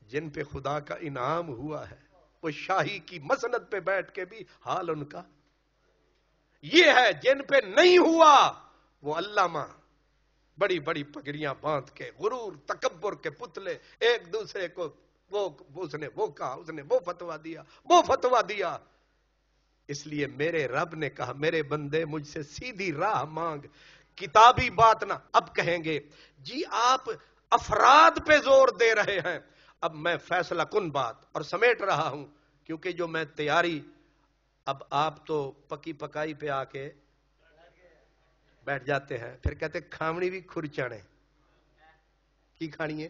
جن پہ خدا کا انعام ہوا ہے وہ شاہی کی مسند پہ بیٹھ کے بھی حال ان کا یہ ہے. جن پہ نہیں ہوا وہ علامہ بڑی بڑی پگڑیاں باندھ کے غرور تکبر کے پتلے ایک دوسرے کو اس نے وہ کہا، اس نے وہ فتوا دیا، وہ فتوا دیا. اس لیے میرے رب نے کہا میرے بندے مجھ سے سیدھی راہ مانگ، کتابی بات نہ. اب کہیں گے جی آپ افراد پہ زور دے رہے ہیں. اب میں فیصلہ کن بات اور سمیٹ رہا ہوں، کیونکہ جو میں تیاری، اب آپ تو پکی پکائی پہ آ کے بیٹھ جاتے ہیں، پھر کہتے کھامڑی بھی کھرچانے کی کھانی ہے،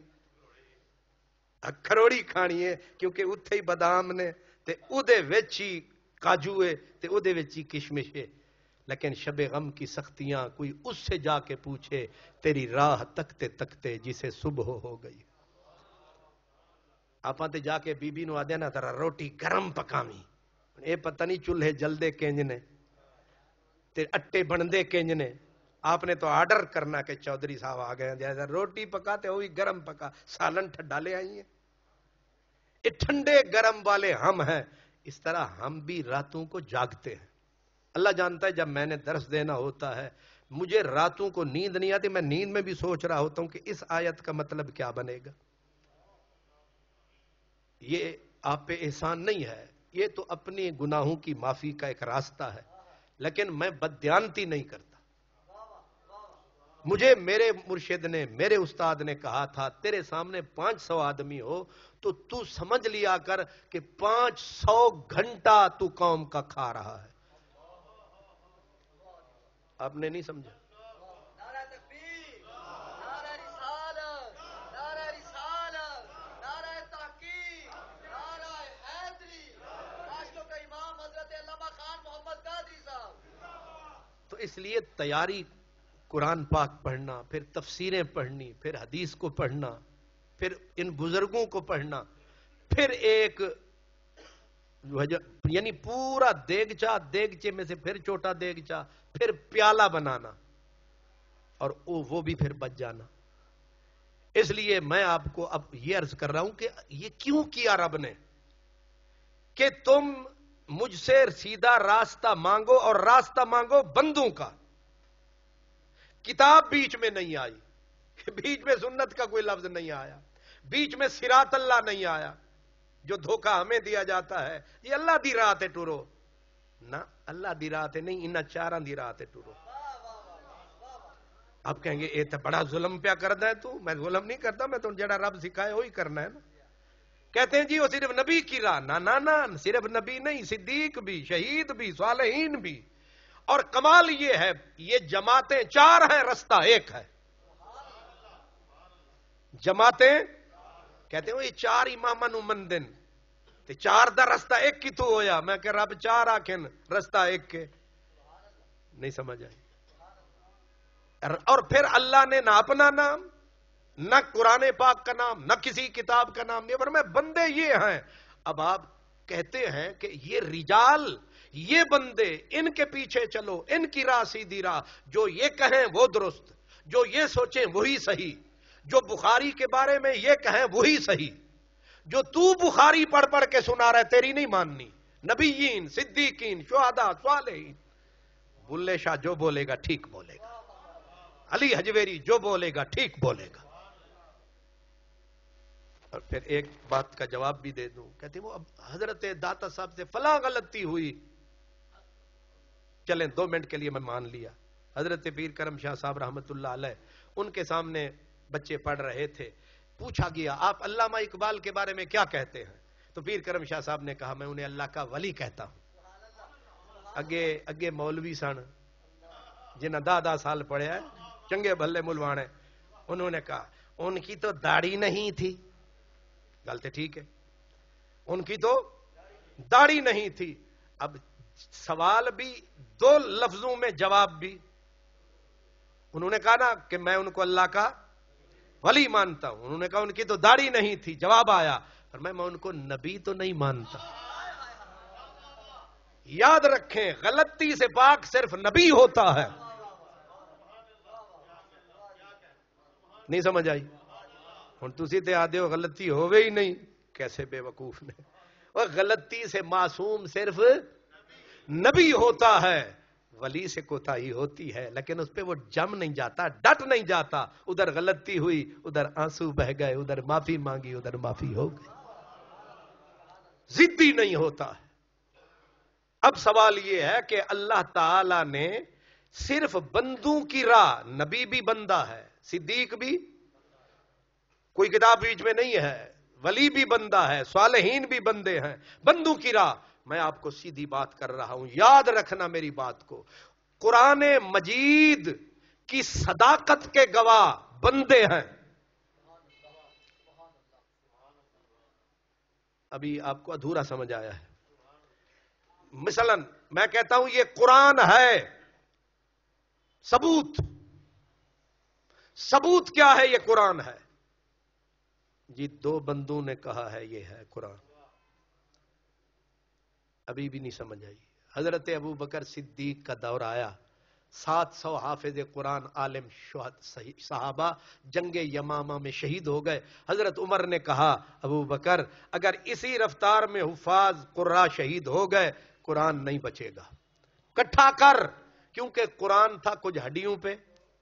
کھروڑی کھانی ہے، کیونکہ اتھے ہی بادام نے تے اودے وچ ہی کاجو ہے تے اودے وچ ہی کشمش ہے. لیکن شب غم کی سختیاں کوئی اس سے جا کے پوچھے تیری راہ تکتے تکتے جسے صبح ہو گئی. آپ تے جا کے بی بی نو آدھے نا ترا روٹی گرم پکاویں، اے پتہ نہیں چولہے جلدے کنج نے تے اٹے بندے کنج نے. آپ نے تو آرڈر کرنا کہ چودھری صاحب آ گئے ہیں، روٹی پکاتے ہوئی گرم پکا، سالن ٹھڈا لے آئی ہیں. یہ ٹھنڈے گرم والے ہم ہیں. اس طرح ہم بھی راتوں کو جاگتے ہیں. اللہ جانتا ہے جب میں نے درس دینا ہوتا ہے مجھے راتوں کو نیند نہیں آتی، میں نیند میں بھی سوچ رہا ہوتا ہوں کہ اس آیت کا مطلب کیا بنے گا. یہ آپ پہ احسان نہیں ہے، یہ تو اپنے گناہوں کی معافی کا ایک راستہ ہے. لیکن میں بددیانتی نہیں کرتا. مجھے میرے مرشد نے، میرے استاد نے کہا تھا تیرے سامنے 500 آدمی ہو تو سمجھ لیا کر کہ 500 گھنٹہ تو قوم کا کھا رہا ہے. آپ نے نہیں سمجھا. نعرہ تکبیر، نعرہ رسالت، نعرہ رسالت، نعرہ تحقیق، نعرہ حیدری، راشدوں کا امام حضرت علامہ خان محمد قادری صاحب. تو اس لیے تیاری، قرآن پاک پڑھنا، پھر تفسیریں پڑھنی، پھر حدیث کو پڑھنا، پھر ان بزرگوں کو پڑھنا، پھر ایک یعنی پورا دیگچا، دیگچے میں سے پھر چھوٹا دیگچا، پھر پیالہ بنانا، اور وہ بھی پھر بچ جانا. اس لیے میں آپ کو اب یہ عرض کر رہا ہوں کہ یہ کیوں کیا رب نے کہ تم مجھ سے سیدھا راستہ مانگو، اور راستہ مانگو بندوں کا. کتاب بیچ میں نہیں آئی، بیچ میں سنت کا کوئی لفظ نہیں آیا، بیچ میں صراط اللہ نہیں آیا. جو دھوکہ ہمیں دیا جاتا ہے یہ اللہ دی راہ تے ٹرو، نہ اللہ دی راہ تے نہیں، انہاں چاراں دی راہ تے ٹرو. آپ کہیں گے اے تے بڑا ظلم پیا کردا ہے تو. میں ظلم نہیں کرتا، میں تو جڑا رب سکھائے وہی کرنا ہے نا. کہتے ہیں جی وہ صرف نبی کی راہ، نہ صرف نبی نہیں، صدیق بھی، شہید بھی، صالحین بھی. اور کمال یہ ہے یہ جماعتیں 4 ہیں، رستہ 1 ہے. جماعتیں کہتے ہیں یہ 4 امام مندن تے 4 دا رستہ 1 کی تو ہویا. میں کہ رب 4 آکھن رستہ 1 کے نہیں سمجھ آئی. اور پھر اللہ نے نہ اپنا نام، نہ قرآن پاک کا نام، نہ کسی کتاب کا نام نہیں، پر میں بندے یہ ہیں. اب آپ کہتے ہیں کہ یہ رجال، یہ بندے، ان کے پیچھے چلو، ان کی راہ سیدھی راہ، جو یہ کہیں وہ درست، جو یہ سوچیں وہی صحیح، جو بخاری کے بارے میں یہ کہیں وہی صحیح. جو تو بخاری پڑھ کے سنا رہا ہے تیری نہیں ماننی. نبیین، صدیقین، شہداء، صالحین. بلے شاہ جو بولے گا ٹھیک بولے گا، علی حجویری جو بولے گا ٹھیک بولے گا. اور پھر ایک بات کا جواب بھی دے دوں. کہتے ہیں وہ اب حضرت داتا صاحب سے فلاں غلطی ہوئی، چلیں 2 منٹ کے لیے میں مان لیا. حضرت پیر کرم شاہ صاحب رحمت اللہ علیہ، ان کے سامنے بچے پڑھ رہے تھے، پوچھا گیا آپ علامہ اقبال کے بارے میں کیا کہتے ہیں؟ تو پیر کرم شاہ صاحب نے کہا میں انہیں اللہ کا ولی کہتا ہوں. اگے مولوی سن جنہیں 10 سال پڑھے ہیں، چنگے بھلے ملوانے، انہوں نے کہا ان کی تو داڑھی نہیں تھی. گل تو ٹھیک ہے، ان کی تو داڑھی نہیں تھی. اب سوال بھی 2 لفظوں میں جواب بھی. انہوں نے کہا نا کہ میں ان کو اللہ کا ولی مانتا ہوں، انہوں نے کہا ان کی تو داڑھی نہیں تھی. جواب آیا اور میں ان کو نبی تو نہیں مانتا. یاد رکھیں غلطی سے پاک صرف نبی ہوتا ہے. نہیں سمجھ آئی؟ ہن تسی تے آدھے ہو غلطی ہوئے ہی نہیں، کیسے بے وقوف نے. اور غلطی سے معصوم صرف نبی ہوتا ہے. ولی سے کوتاہی ہوتی ہے لیکن اس پہ وہ جم نہیں جاتا، ڈٹ نہیں جاتا. ادھر غلطی ہوئی، ادھر آنسو بہ گئے، ادھر معافی مانگی، ادھر معافی ہو گئی. ضدی نہیں ہوتا ہے. اب سوال یہ ہے کہ اللہ تعالی نے صرف بندوں کی راہ، نبی بھی بندہ ہے، صدیق بھی، کوئی کتاب بیچ میں نہیں ہے، ولی بھی بندہ ہے، صالحین بھی بندے ہیں، بندوں کی راہ. میں آپ کو سیدھی بات کر رہا ہوں، یاد رکھنا میری بات کو. قرآن مجید کی صداقت کے گواہ بندے ہیں. ابھی آپ کو ادھورا سمجھ آیا ہے. مثلا میں کہتا ہوں یہ قرآن ہے، ثبوت کیا ہے؟ یہ قرآن ہے. جی 2 بندوں نے کہا ہے یہ ہے قرآن. ابھی بھی نہیں سمجھ آئی. حضرت ابو بکر صدیق کا دور آیا، 700 حافظ قرآن عالم صحابہ جنگ یمامہ میں شہید ہو گئے. حضرت عمر نے کہا ابو بکر اگر اسی رفتار میں حفاظ قراء شہید ہو گئے قرآن نہیں بچے گا، کٹھا کر. کیونکہ قرآن تھا کچھ ہڈیوں پہ،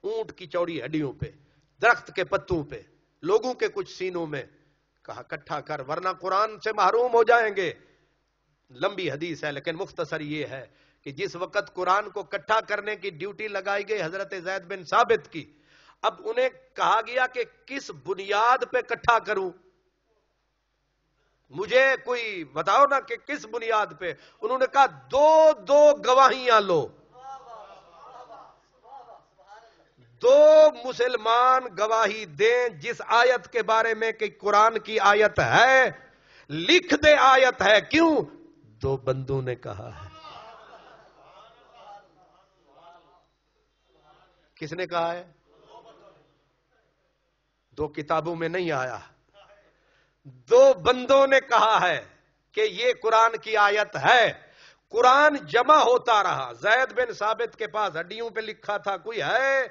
اونٹ کی چوڑی ہڈیوں پہ، درخت کے پتوں پہ، لوگوں کے کچھ سینوں میں. کہا کٹھا کر ورنہ قرآن سے محروم ہو جائیں گے. لمبی حدیث ہے لیکن مختصر یہ ہے کہ جس وقت قرآن کو کٹھا کرنے کی ڈیوٹی لگائی گئی حضرت زید بن ثابت کی، اب انہیں کہا گیا کہ کس بنیاد پہ کٹھا کروں، مجھے کوئی بتاؤ نا کہ کس بنیاد پہ. انہوں نے کہا 2 گواہیاں لو. 2 مسلمان گواہی دیں جس آیت کے بارے میں کہ قرآن کی آیت ہے، لکھ دے آیت ہے. کیوں؟ 2 بندوں نے کہا ہے. کس نے کہا ہے؟ 2 کتابوں میں نہیں آیا، 2 بندوں نے کہا ہے کہ یہ قرآن کی آیت ہے. قرآن جمع ہوتا رہا. زید بن ثابت کے پاس ہڈیوں پہ لکھا تھا. کوئی ہے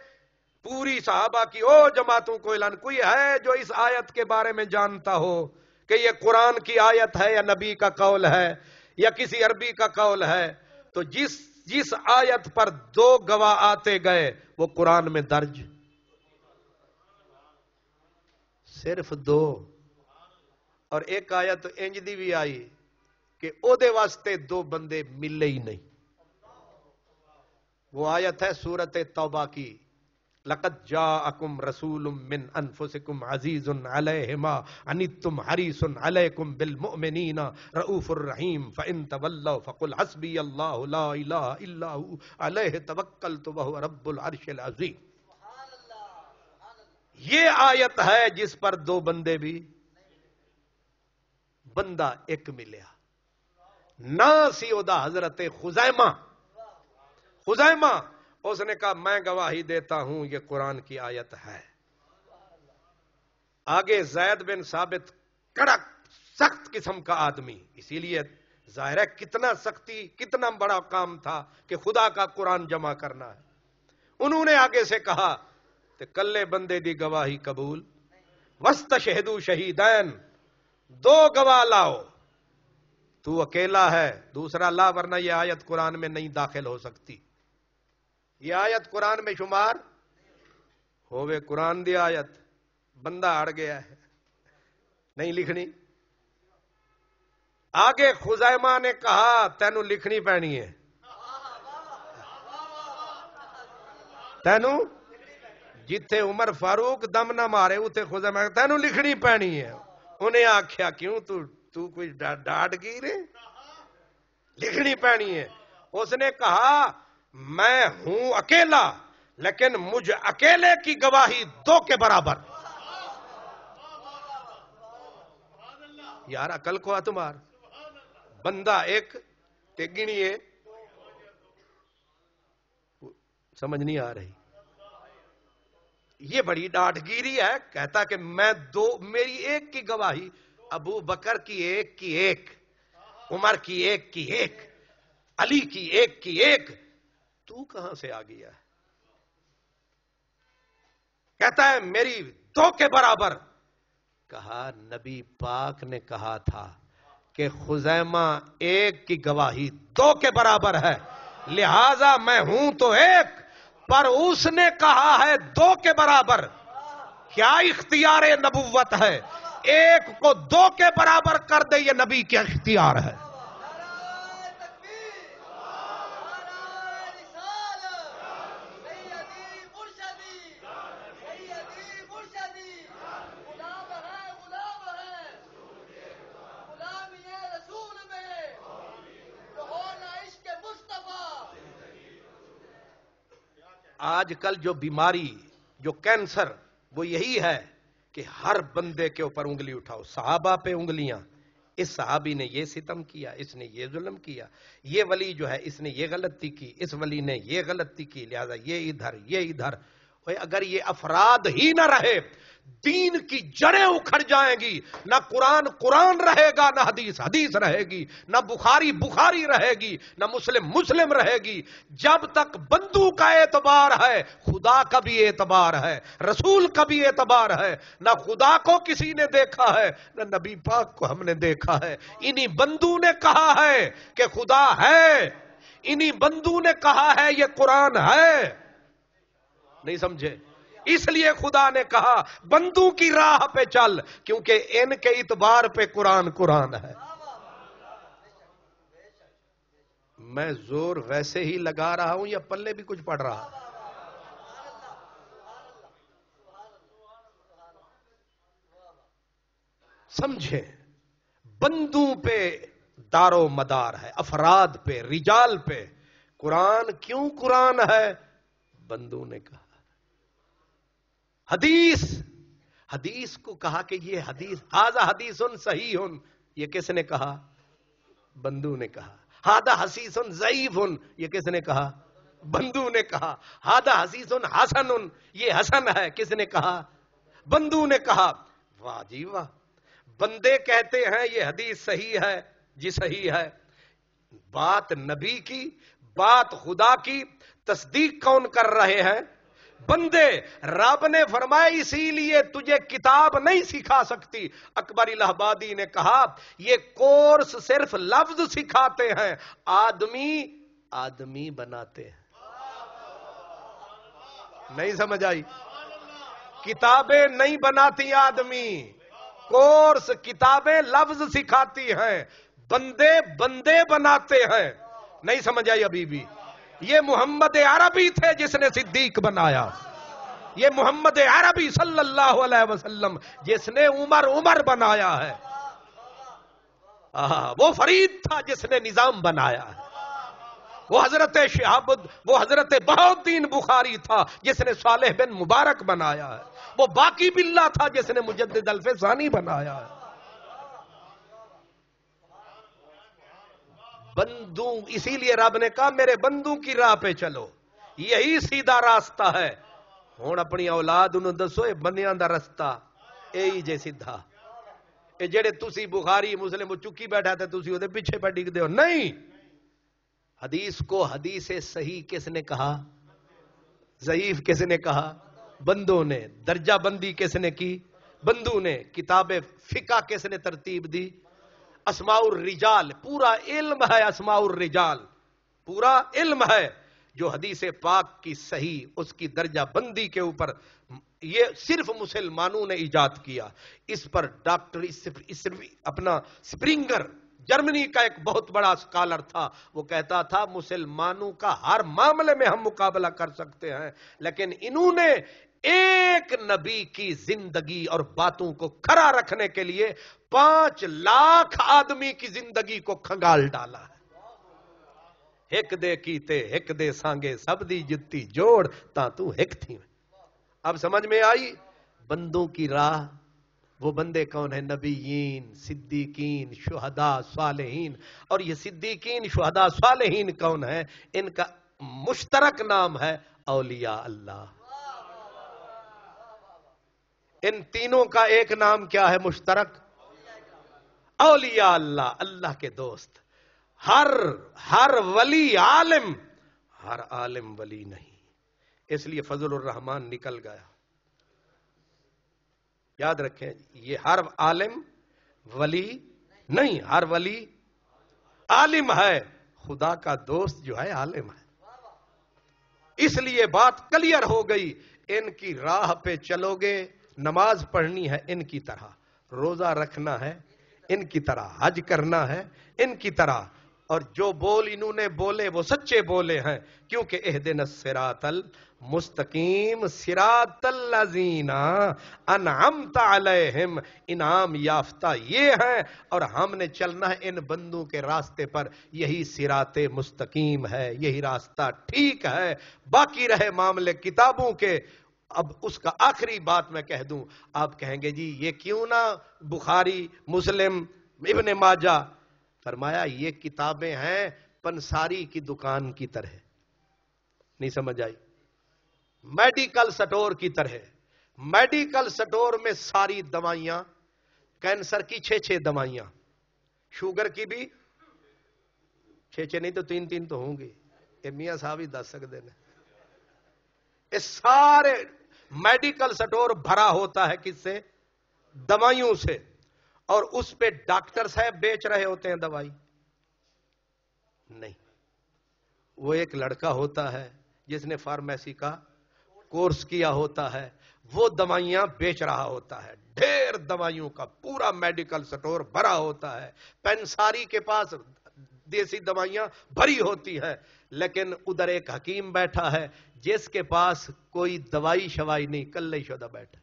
پوری صحابہ کی جماعتوں کو اعلان، کوئی ہے جو اس آیت کے بارے میں جانتا ہو کہ یہ قرآن کی آیت ہے یا نبی کا قول ہے یا کسی عربی کا قول ہے؟ تو جس آیت پر 2 گواہ آتے گئے وہ قرآن میں درج صرف 2. اور ایک آیت انج دی بھی آئی کہ او دے واسطے 2 بندے ملے ہی نہیں. وہ آیت ہے سورت توبہ کی لقد جاءکم رسول من انفسکم عزیز علیہ ما عنتم حریص علیکم بالمؤمنین رؤوف الرحیم فإن تولوا فقل حسبی اللہ لا الہ الا هو علیہ توکلت وهو رب العرش العظیم. یہ آیت ہے جس پر دو بندے بھی بندہ ایک ملیا نا سی ادا حضرت خزیمہ اس نے کہا میں گواہی دیتا ہوں یہ قرآن کی آیت ہے. آگے زید بن ثابت کڑک سخت قسم کا آدمی، اسی لیے ظاہر ہے کتنا سختی، کتنا بڑا کام تھا کہ خدا کا قرآن جمع کرنا ہے. انہوں نے آگے سے کہا کہ کلے بندے دی گواہی قبول، واستشہدوا شہیدین، دو گواہ لاؤ، تو اکیلا ہے دوسرا لا ورنہ یہ آیت قرآن میں نہیں داخل ہو سکتی. یہ آیت قرآن میں شمار ہوئے، قرآن دی آیت بندہ اڑ گیا ہے نہیں لکھنی. آگے خزیمہ نے کہا تینوں لکھنی پینی ہے، تینوں جتھے عمر فاروق دم نہ مارے اتنے خزیمہ تینوں لکھنی پینی ہے. انہیں آکھیا کیوں تو کوئی ڈاٹ گئی رے، لکھنی پینی ہے. اس نے کہا میں ہوں اکیلا لیکن مجھ اکیلے کی گواہی دو کے برابر. یار عقل کو تمہار، بندہ ایک گنیے، سمجھ نہیں آ رہی. یہ بڑی ڈاٹ گیری ہے. کہتا کہ میں دو، میری ایک کی گواہی، ابو بکر کی ایک کی ایک، عمر کی ایک کی ایک، علی کی ایک کی ایک، تو کہاں سے آ گیا ہے؟ کہتا ہے میری دو کے برابر. کہا نبی پاک نے کہا تھا کہ خزیمہ ایک کی گواہی دو کے برابر ہے، لہذا میں ہوں تو ایک، پر اس نے کہا ہے دو کے برابر. کیا اختیار نبوت ہے، ایک کو دو کے برابر کر دے، یہ نبی کا اختیار ہے. آج کل جو بیماری، جو کینسر، وہ یہی ہے کہ ہر بندے کے اوپر انگلی اٹھاؤ، صحابہ پہ انگلیاں، اس صحابی نے یہ ستم کیا، اس نے یہ ظلم کیا، یہ ولی جو ہے اس نے یہ غلطی کی، اس ولی نے یہ غلطی کی، لہذا یہ ادھر یہ ادھر. اگر یہ افراد ہی نہ رہے دین کی جڑیں اکھڑ جائیں گی. نہ قرآن قرآن رہے گا، نہ حدیث حدیث رہے گی، نہ بخاری بخاری رہے گی، نہ مسلم مسلم رہے گی. جب تک بندو کا اعتبار ہے خدا کا بھی اعتبار ہے، رسول کا بھی اعتبار ہے. نہ خدا کو کسی نے دیکھا ہے نہ نبی پاک کو ہم نے دیکھا ہے. انہی بندو نے کہا ہے کہ خدا ہے، انہی بندو نے کہا ہے یہ قرآن ہے. نہیں سمجھے؟ اس لیے خدا نے کہا بندوں کی راہ پہ چل، کیونکہ ان کے اعتبار پہ قرآن قرآن ہے. میں زور ویسے ہی لگا رہا ہوں یا پلے بھی کچھ پڑ رہا؟ سمجھے؟ بندوں پہ دار و مدار ہے، افراد پہ، رجال پہ. قرآن کیوں قرآن ہے؟ بندوں نے کہا. حدیث کو کہا کہ یہ حدیث ھذا حدیث صحیح، یہ کس نے کہا؟ بندو نے کہا. ھذا حدیث ضعیف، یہ کس نے کہا؟ بندو نے کہا. ھذا حدیث حسن، یہ حسن ہے، کس نے کہا؟ بندو نے کہا. واہ جی واہ، بندے کہتے ہیں یہ حدیث صحیح ہے جی صحیح ہے. بات نبی کی، بات خدا کی تصدیق کون کر رہے ہیں؟ بندے. رب نے فرمایا اسی لیے تجھے کتاب نہیں سکھا سکتی. اکبر الہ آبادی نے کہا یہ کورس صرف لفظ سکھاتے ہیں، آدمی بناتے ہیں. نہیں سمجھ آئی؟ کتابیں نہیں بناتی آدمی، کورس کتابیں لفظ سکھاتی ہیں، بندے بناتے ہیں. نہیں سمجھ آئی ابھی بھی؟ یہ محمد عربی تھے جس نے صدیق بنایا. یہ محمد عربی صلی اللہ علیہ وسلم جس نے عمر بنایا ہے، وہ فرید تھا جس نے نظام بنایا ہے، وہ حضرت بہاؤالدین بخاری تھا جس نے صالح بن مبارک بنایا ہے، وہ باقی باللہ تھا جس نے مجدد الفسانی بنایا ہے۔ بندوں، اسی لیے رب نے کہا میرے بندوں کی راہ پہ چلو، یہی سیدھا راستہ ہے۔ ہون اپنی اولاد انہوں دسو اے بندیاں دا رستہ اے جے سیدھا، اے جڑے تسی بخاری مسلم چکی بیٹھا تھے تسی وہ دے پیچھے پہ ڈگ دے ہو، نہیں۔ حدیث کو حدیث صحیح کس نے کہا؟ ضعیف کس نے کہا؟ بندوں نے۔ درجہ بندی کس نے کی؟ بندوں نے۔ کتاب فقہ کس نے ترتیب دی؟ اسماء الرجال، پورا علم ہے اسماء الرجال، پورا علم ہے جو حدیث پاک کی صحیح اس کی درجہ بندی کے اوپر یہ صرف مسلمانوں نے ایجاد کیا۔ اس پر ڈاکٹر اپنا سپرنگر جرمنی کا ایک بہت بڑا اسکالر تھا، وہ کہتا تھا مسلمانوں کا ہر معاملے میں ہم مقابلہ کر سکتے ہیں، لیکن انہوں نے ایک نبی کی زندگی اور باتوں کو کھڑا رکھنے کے لیے 5 لاکھ آدمی کی زندگی کو کھنگال ڈالا ہے۔ ہک دے کیتے ہک دے سانگے سب دی جتی جوڑ تا تو ہک تھی۔ اب سمجھ میں آئی؟ بندوں کی راہ، وہ بندے کون ہیں؟ نبیین، صدیقین، شہداء، صالحین۔ اور یہ صدیقین، شہداء، صالحین کون ہیں؟ ان کا مشترک نام ہے اولیاء اللہ۔ ان تینوں کا ایک نام کیا ہے مشترک؟ اولیاء اللہ، اللہ کے دوست۔ ہر ولی عالم، ہر عالم ولی نہیں، اس لیے فضل الرحمان نکل گیا۔ یاد رکھیں یہ ہر عالم ولی نہیں، ہر ولی عالم ہے، خدا کا دوست جو ہے عالم ہے۔ اس لیے بات کلیئر ہو گئی، ان کی راہ پہ چلو گے، نماز پڑھنی ہے ان کی طرح، روزہ رکھنا ہے ان کی طرح، حج کرنا ہے ان کی طرح، اور جو بول انہوں نے بولے وہ سچے بولے ہیں، کیونکہ اہدنا الصراط المستقیم صراط الذین انعمت علیہم، انعام یافتہ یہ ہیں، اور ہم نے چلنا ہے ان بندوں کے راستے پر، یہی صراط مستقیم ہے، یہی راستہ ٹھیک ہے۔ باقی رہے معاملے کتابوں کے، اب اس کا آخری بات میں کہہ دوں، آپ کہیں گے جی یہ کیوں نہ بخاری، مسلم، ابن ماجہ؟ فرمایا یہ کتابیں ہیں پنساری کی دکان کی طرح، نہیں سمجھ آئی؟ میڈیکل سٹور کی طرح، میڈیکل سٹور میں ساری دوائیاں، کینسر کی 6 دوائیاں، شوگر کی بھی 6 نہیں تو 3 تو ہوں گی، یہ میاں صاحب ہی دس سکتے ہیں۔ اس سارے میڈیکل سٹور بھرا ہوتا ہے کس سے؟ دوائیوں سے، اور اس پہ ڈاکٹر صاحب بیچ رہے ہوتے ہیں دوائی؟ نہیں، وہ ایک لڑکا ہوتا ہے جس نے فارمیسی کا کورس کیا ہوتا ہے، وہ دوائیاں بیچ رہا ہوتا ہے، ڈھیر دوائیوں کا پورا میڈیکل سٹور بھرا ہوتا ہے۔ پنساری کے پاس دیسی دوائیاں بھری ہوتی ہے، لیکن ادھر ایک حکیم بیٹھا ہے جس کے پاس کوئی دوائی شوائی نہیں، کلے شدہ بیٹھا،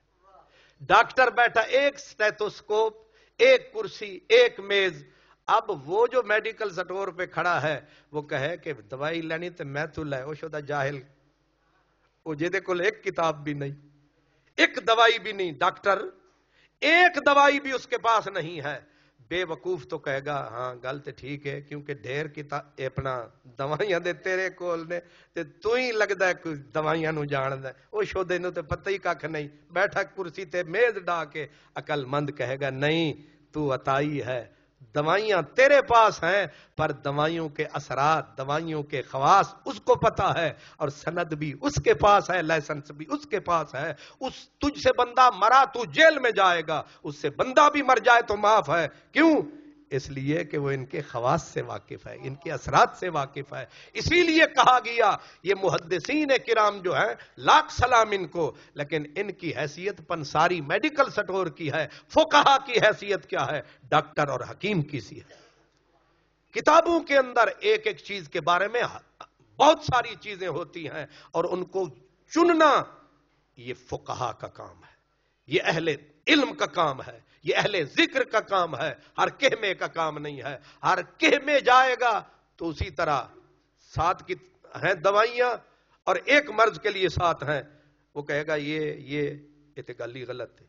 ڈاکٹر بیٹھا، ایک سٹیتوسکوپ، ایک کرسی، ایک میز۔ اب وہ جو میڈیکل سٹور پہ کھڑا ہے وہ کہے کہ دوائی لینی تو میں تو لے، وہ شدہ جاہل، وہ جیدے کل ایک کتاب بھی نہیں، ایک دوائی بھی نہیں، ڈاکٹر ایک دوائی بھی اس کے پاس نہیں ہے، بے وقوف تو کہے گا ہاں گل تے ٹھیک ہے، کیونکہ ڈھیر اپنا دوائیاں دے تیرے کول نے تے تو ہی لگدا ہے کوئی دوائیاں نو جاندا ہے، او شودے نو تے پتہ ہی ککھ نہیں، بیٹھا کرسی تے میز ڈا کے۔ عقل مند کہے گا نہیں، تو عطائی ہے، دوائیاں تیرے پاس ہیں، پر دوائیوں کے اثرات، دوائیوں کے خواص اس کو پتا ہے، اور سند بھی اس کے پاس ہے، لائسنس بھی اس کے پاس ہے۔ تجھ سے بندہ مرا تو جیل میں جائے گا، اس سے بندہ بھی مر جائے تو معاف ہے۔ کیوں؟ اس لیے کہ وہ ان کے خواص سے واقف ہے، ان کے اثرات سے واقف ہے۔ اسی لیے کہا گیا یہ محدثین کرام جو ہیں لاکھ سلام ان کو، لیکن ان کی حیثیت پنساری میڈیکل سٹور کی ہے۔ فقہا کی حیثیت کیا ہے؟ ڈاکٹر اور حکیم کی سی ہے۔ کتابوں کے اندر ایک ایک چیز کے بارے میں بہت ساری چیزیں ہوتی ہیں، اور ان کو چننا یہ فقہا کا کام ہے، یہ اہل علم کا کام ہے، یہ اہل ذکر کا کام ہے، ہر کہمے کا کام نہیں ہے۔ ہر کہمے جائے گا تو اسی طرح 7 کی ہیں دوائیاں اور ایک مرض کے لیے 7 ہیں، وہ کہے گا یہ گلی غلط ہے،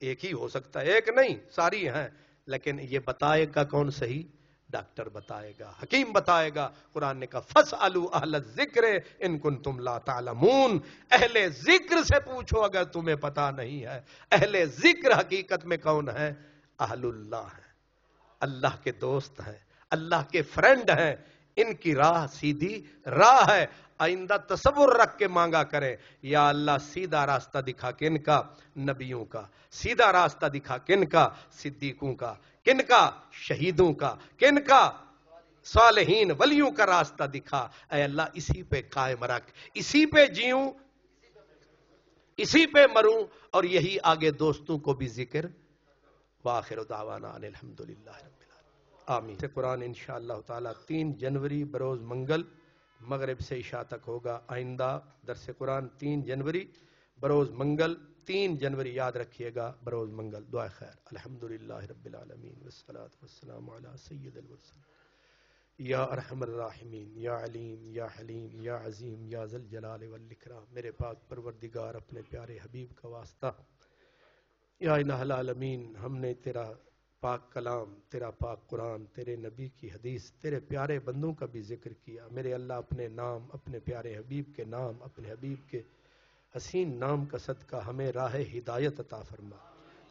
ایک ہی ہو سکتا ہے، ایک نہیں ساری ہیں، لیکن یہ بتائے گا کون صحیح؟ ڈاکٹر بتائے گا، حکیم بتائے گا۔ قرآن نے کہا فَاسْأَلُوا أَهْلَ الذِّكْرِ إِن كُنتُمْ لَا تَعْلَمُونَ، اہل ذکر سے پوچھو اگر تمہیں پتا نہیں ہے۔ اہل ذکر حقیقت میں کون ہے؟ اہل اللہ ہیں، اللہ کے دوست ہیں، اللہ کے فرینڈ ہیں، ان کی راہ سیدھی راہ ہے۔ آئندہ تصور رکھ کے مانگا کریں، یا اللہ سیدھا راستہ دکھا کن کا؟ نبیوں کا۔ سیدھا راستہ دکھا کن کا؟ صدیقوں کا۔ کن کا؟ شہیدوں کا۔ کن کا؟ صالحین ولیوں کا راستہ دکھا۔ اے اللہ اسی پہ قائم رکھ، اسی پہ جیوں، اسی پہ مروں، اور یہی آگے دوستوں کو بھی ذکر۔ وآخر دعوانا ان الحمدللہ رب العالمین، آمین۔ سے قرآن انشاءاللہ تعالی 3 جنوری بروز منگل مغرب سے عشاء تک ہوگا۔ آئندہ درس قرآن 3 جنوری بروز منگل، 3 جنوری یاد رکھیے گا، بروز منگل۔ دعا خیر۔ الحمدللہ رب العالمین والصلاة والسلام علی سید المرسلین یا ارحم الراحمین یا علیم یا حلیم یا عظیم یا ذی الجلال والاکرام۔ میرے پاک پروردگار اپنے پیارے حبیب کا واسطہ، یا الہ العالمین، ہم نے تیرا پاک کلام، تیرا پاک قرآن، تیرے نبی کی حدیث، تیرے پیارے بندوں کا بھی ذکر کیا۔ میرے اللہ اپنے نام، اپنے پیارے حبیب کے نام، اپنے حبیب کے حسین نام کا صدقہ ہمیں راہ ہدایت عطا فرما،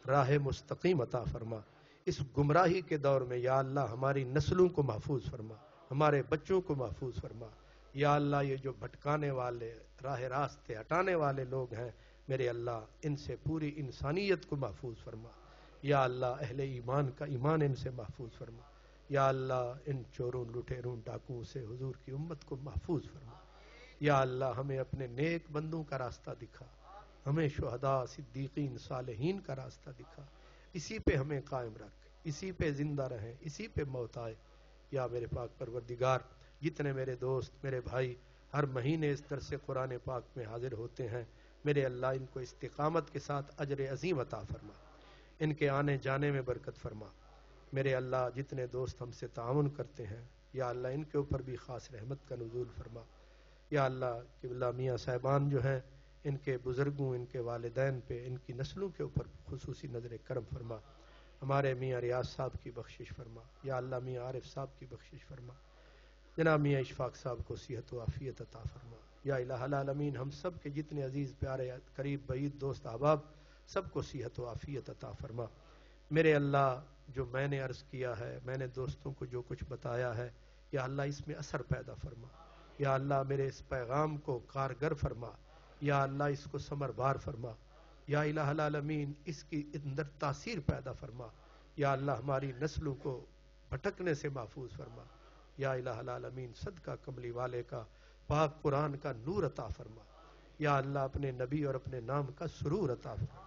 راہ مستقیم عطا فرما۔ اس گمراہی کے دور میں یا اللہ ہماری نسلوں کو محفوظ فرما، ہمارے بچوں کو محفوظ فرما۔ یا اللہ یہ جو بھٹکانے والے، راہ راستے ہٹانے والے لوگ ہیں، میرے اللہ ان سے پوری انسانیت کو محفوظ فرما۔ یا اللہ اہل ایمان کا ایمان ان سے محفوظ فرما۔ یا اللہ ان چوروں، لٹیروں، ڈاکوؤں سے حضور کی امت کو محفوظ فرما۔ یا اللہ ہمیں اپنے نیک بندوں کا راستہ دکھا، ہمیں شہداء، صدیقین، صالحین کا راستہ دکھا، اسی پہ ہمیں قائم رکھ، اسی پہ زندہ رہیں، اسی پہ موت آئے۔ یا میرے پاک پروردگار، جتنے میرے دوست، میرے بھائی ہر مہینے اس درس قرآن پاک میں حاضر ہوتے ہیں، میرے اللہ ان کو استقامت کے ساتھ اجر عظیم عطا فرما، ان کے آنے جانے میں برکت فرما۔ میرے اللہ جتنے دوست ہم سے تعاون کرتے ہیں، یا اللہ ان کے اوپر بھی خاص رحمت کا نزول فرما۔ یا اللہ قبلہ میاں صاحبان جو ہیں، ان کے بزرگوں، ان کے والدین پہ، ان کی نسلوں کے اوپر خصوصی نظر کرم فرما۔ ہمارے میاں ریاض صاحب کی بخشش فرما۔ یا اللہ میاں عارف صاحب کی بخشش فرما۔ جناب میاں اشفاق صاحب کو صحت و عافیت عطا فرما۔ یا الہ العالمین ہم سب کے جتنے عزیز پیارے قریب بعید دوست احباب، سب کو صحت و عافیت عطا فرما۔ میرے اللہ جو میں نے عرض کیا ہے، میں نے دوستوں کو جو کچھ بتایا ہے، یا اللہ اس میں اثر پیدا فرما۔ یا اللہ میرے اس پیغام کو کارگر فرما۔ یا اللہ اس کو ثمر بار فرما۔ یا الہ العالمین اس کی اندر تاثیر پیدا فرما۔ یا اللہ ہماری نسلوں کو بھٹکنے سے محفوظ فرما۔ یا الہ العالمین صدقہ کملی والے کا پاک قرآن کا نور عطا فرما۔ یا اللہ اپنے نبی اور اپنے نام کا سرور عطا فرما۔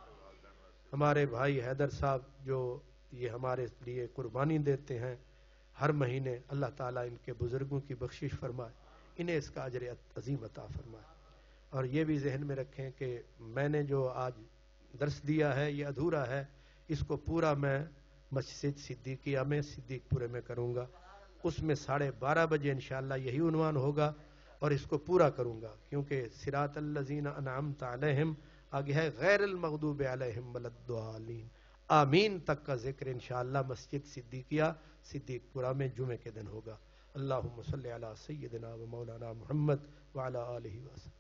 ہمارے بھائی حیدر صاحب جو یہ ہمارے لیے قربانی دیتے ہیں ہر مہینے، اللہ تعالیٰ ان کے بزرگوں کی بخشش فرمائے، انہیں اس کا اجر عظیم عطا فرمائے۔ اور یہ بھی ذہن میں رکھیں کہ میں نے جو آج درس دیا ہے یہ ادھورا ہے، اس کو پورا میں مسجد صدیقیہ میں، صدیق پورے میں کروں گا۔ اس میں 12:30 بجے انشاءاللہ یہی عنوان ہوگا اور اس کو پورا کروں گا، کیونکہ صراط الذین انعمت علیہم آگے ہے غیر المغضوب علیہم ولا الضالین، آمین تک کا ذکر انشاءاللہ مسجد صدیقیہ صدیق پورہ میں جمعے کے دن ہوگا۔ اللہم صلی علی سیدنا و مولانا محمد وعلی آلہ وسلم۔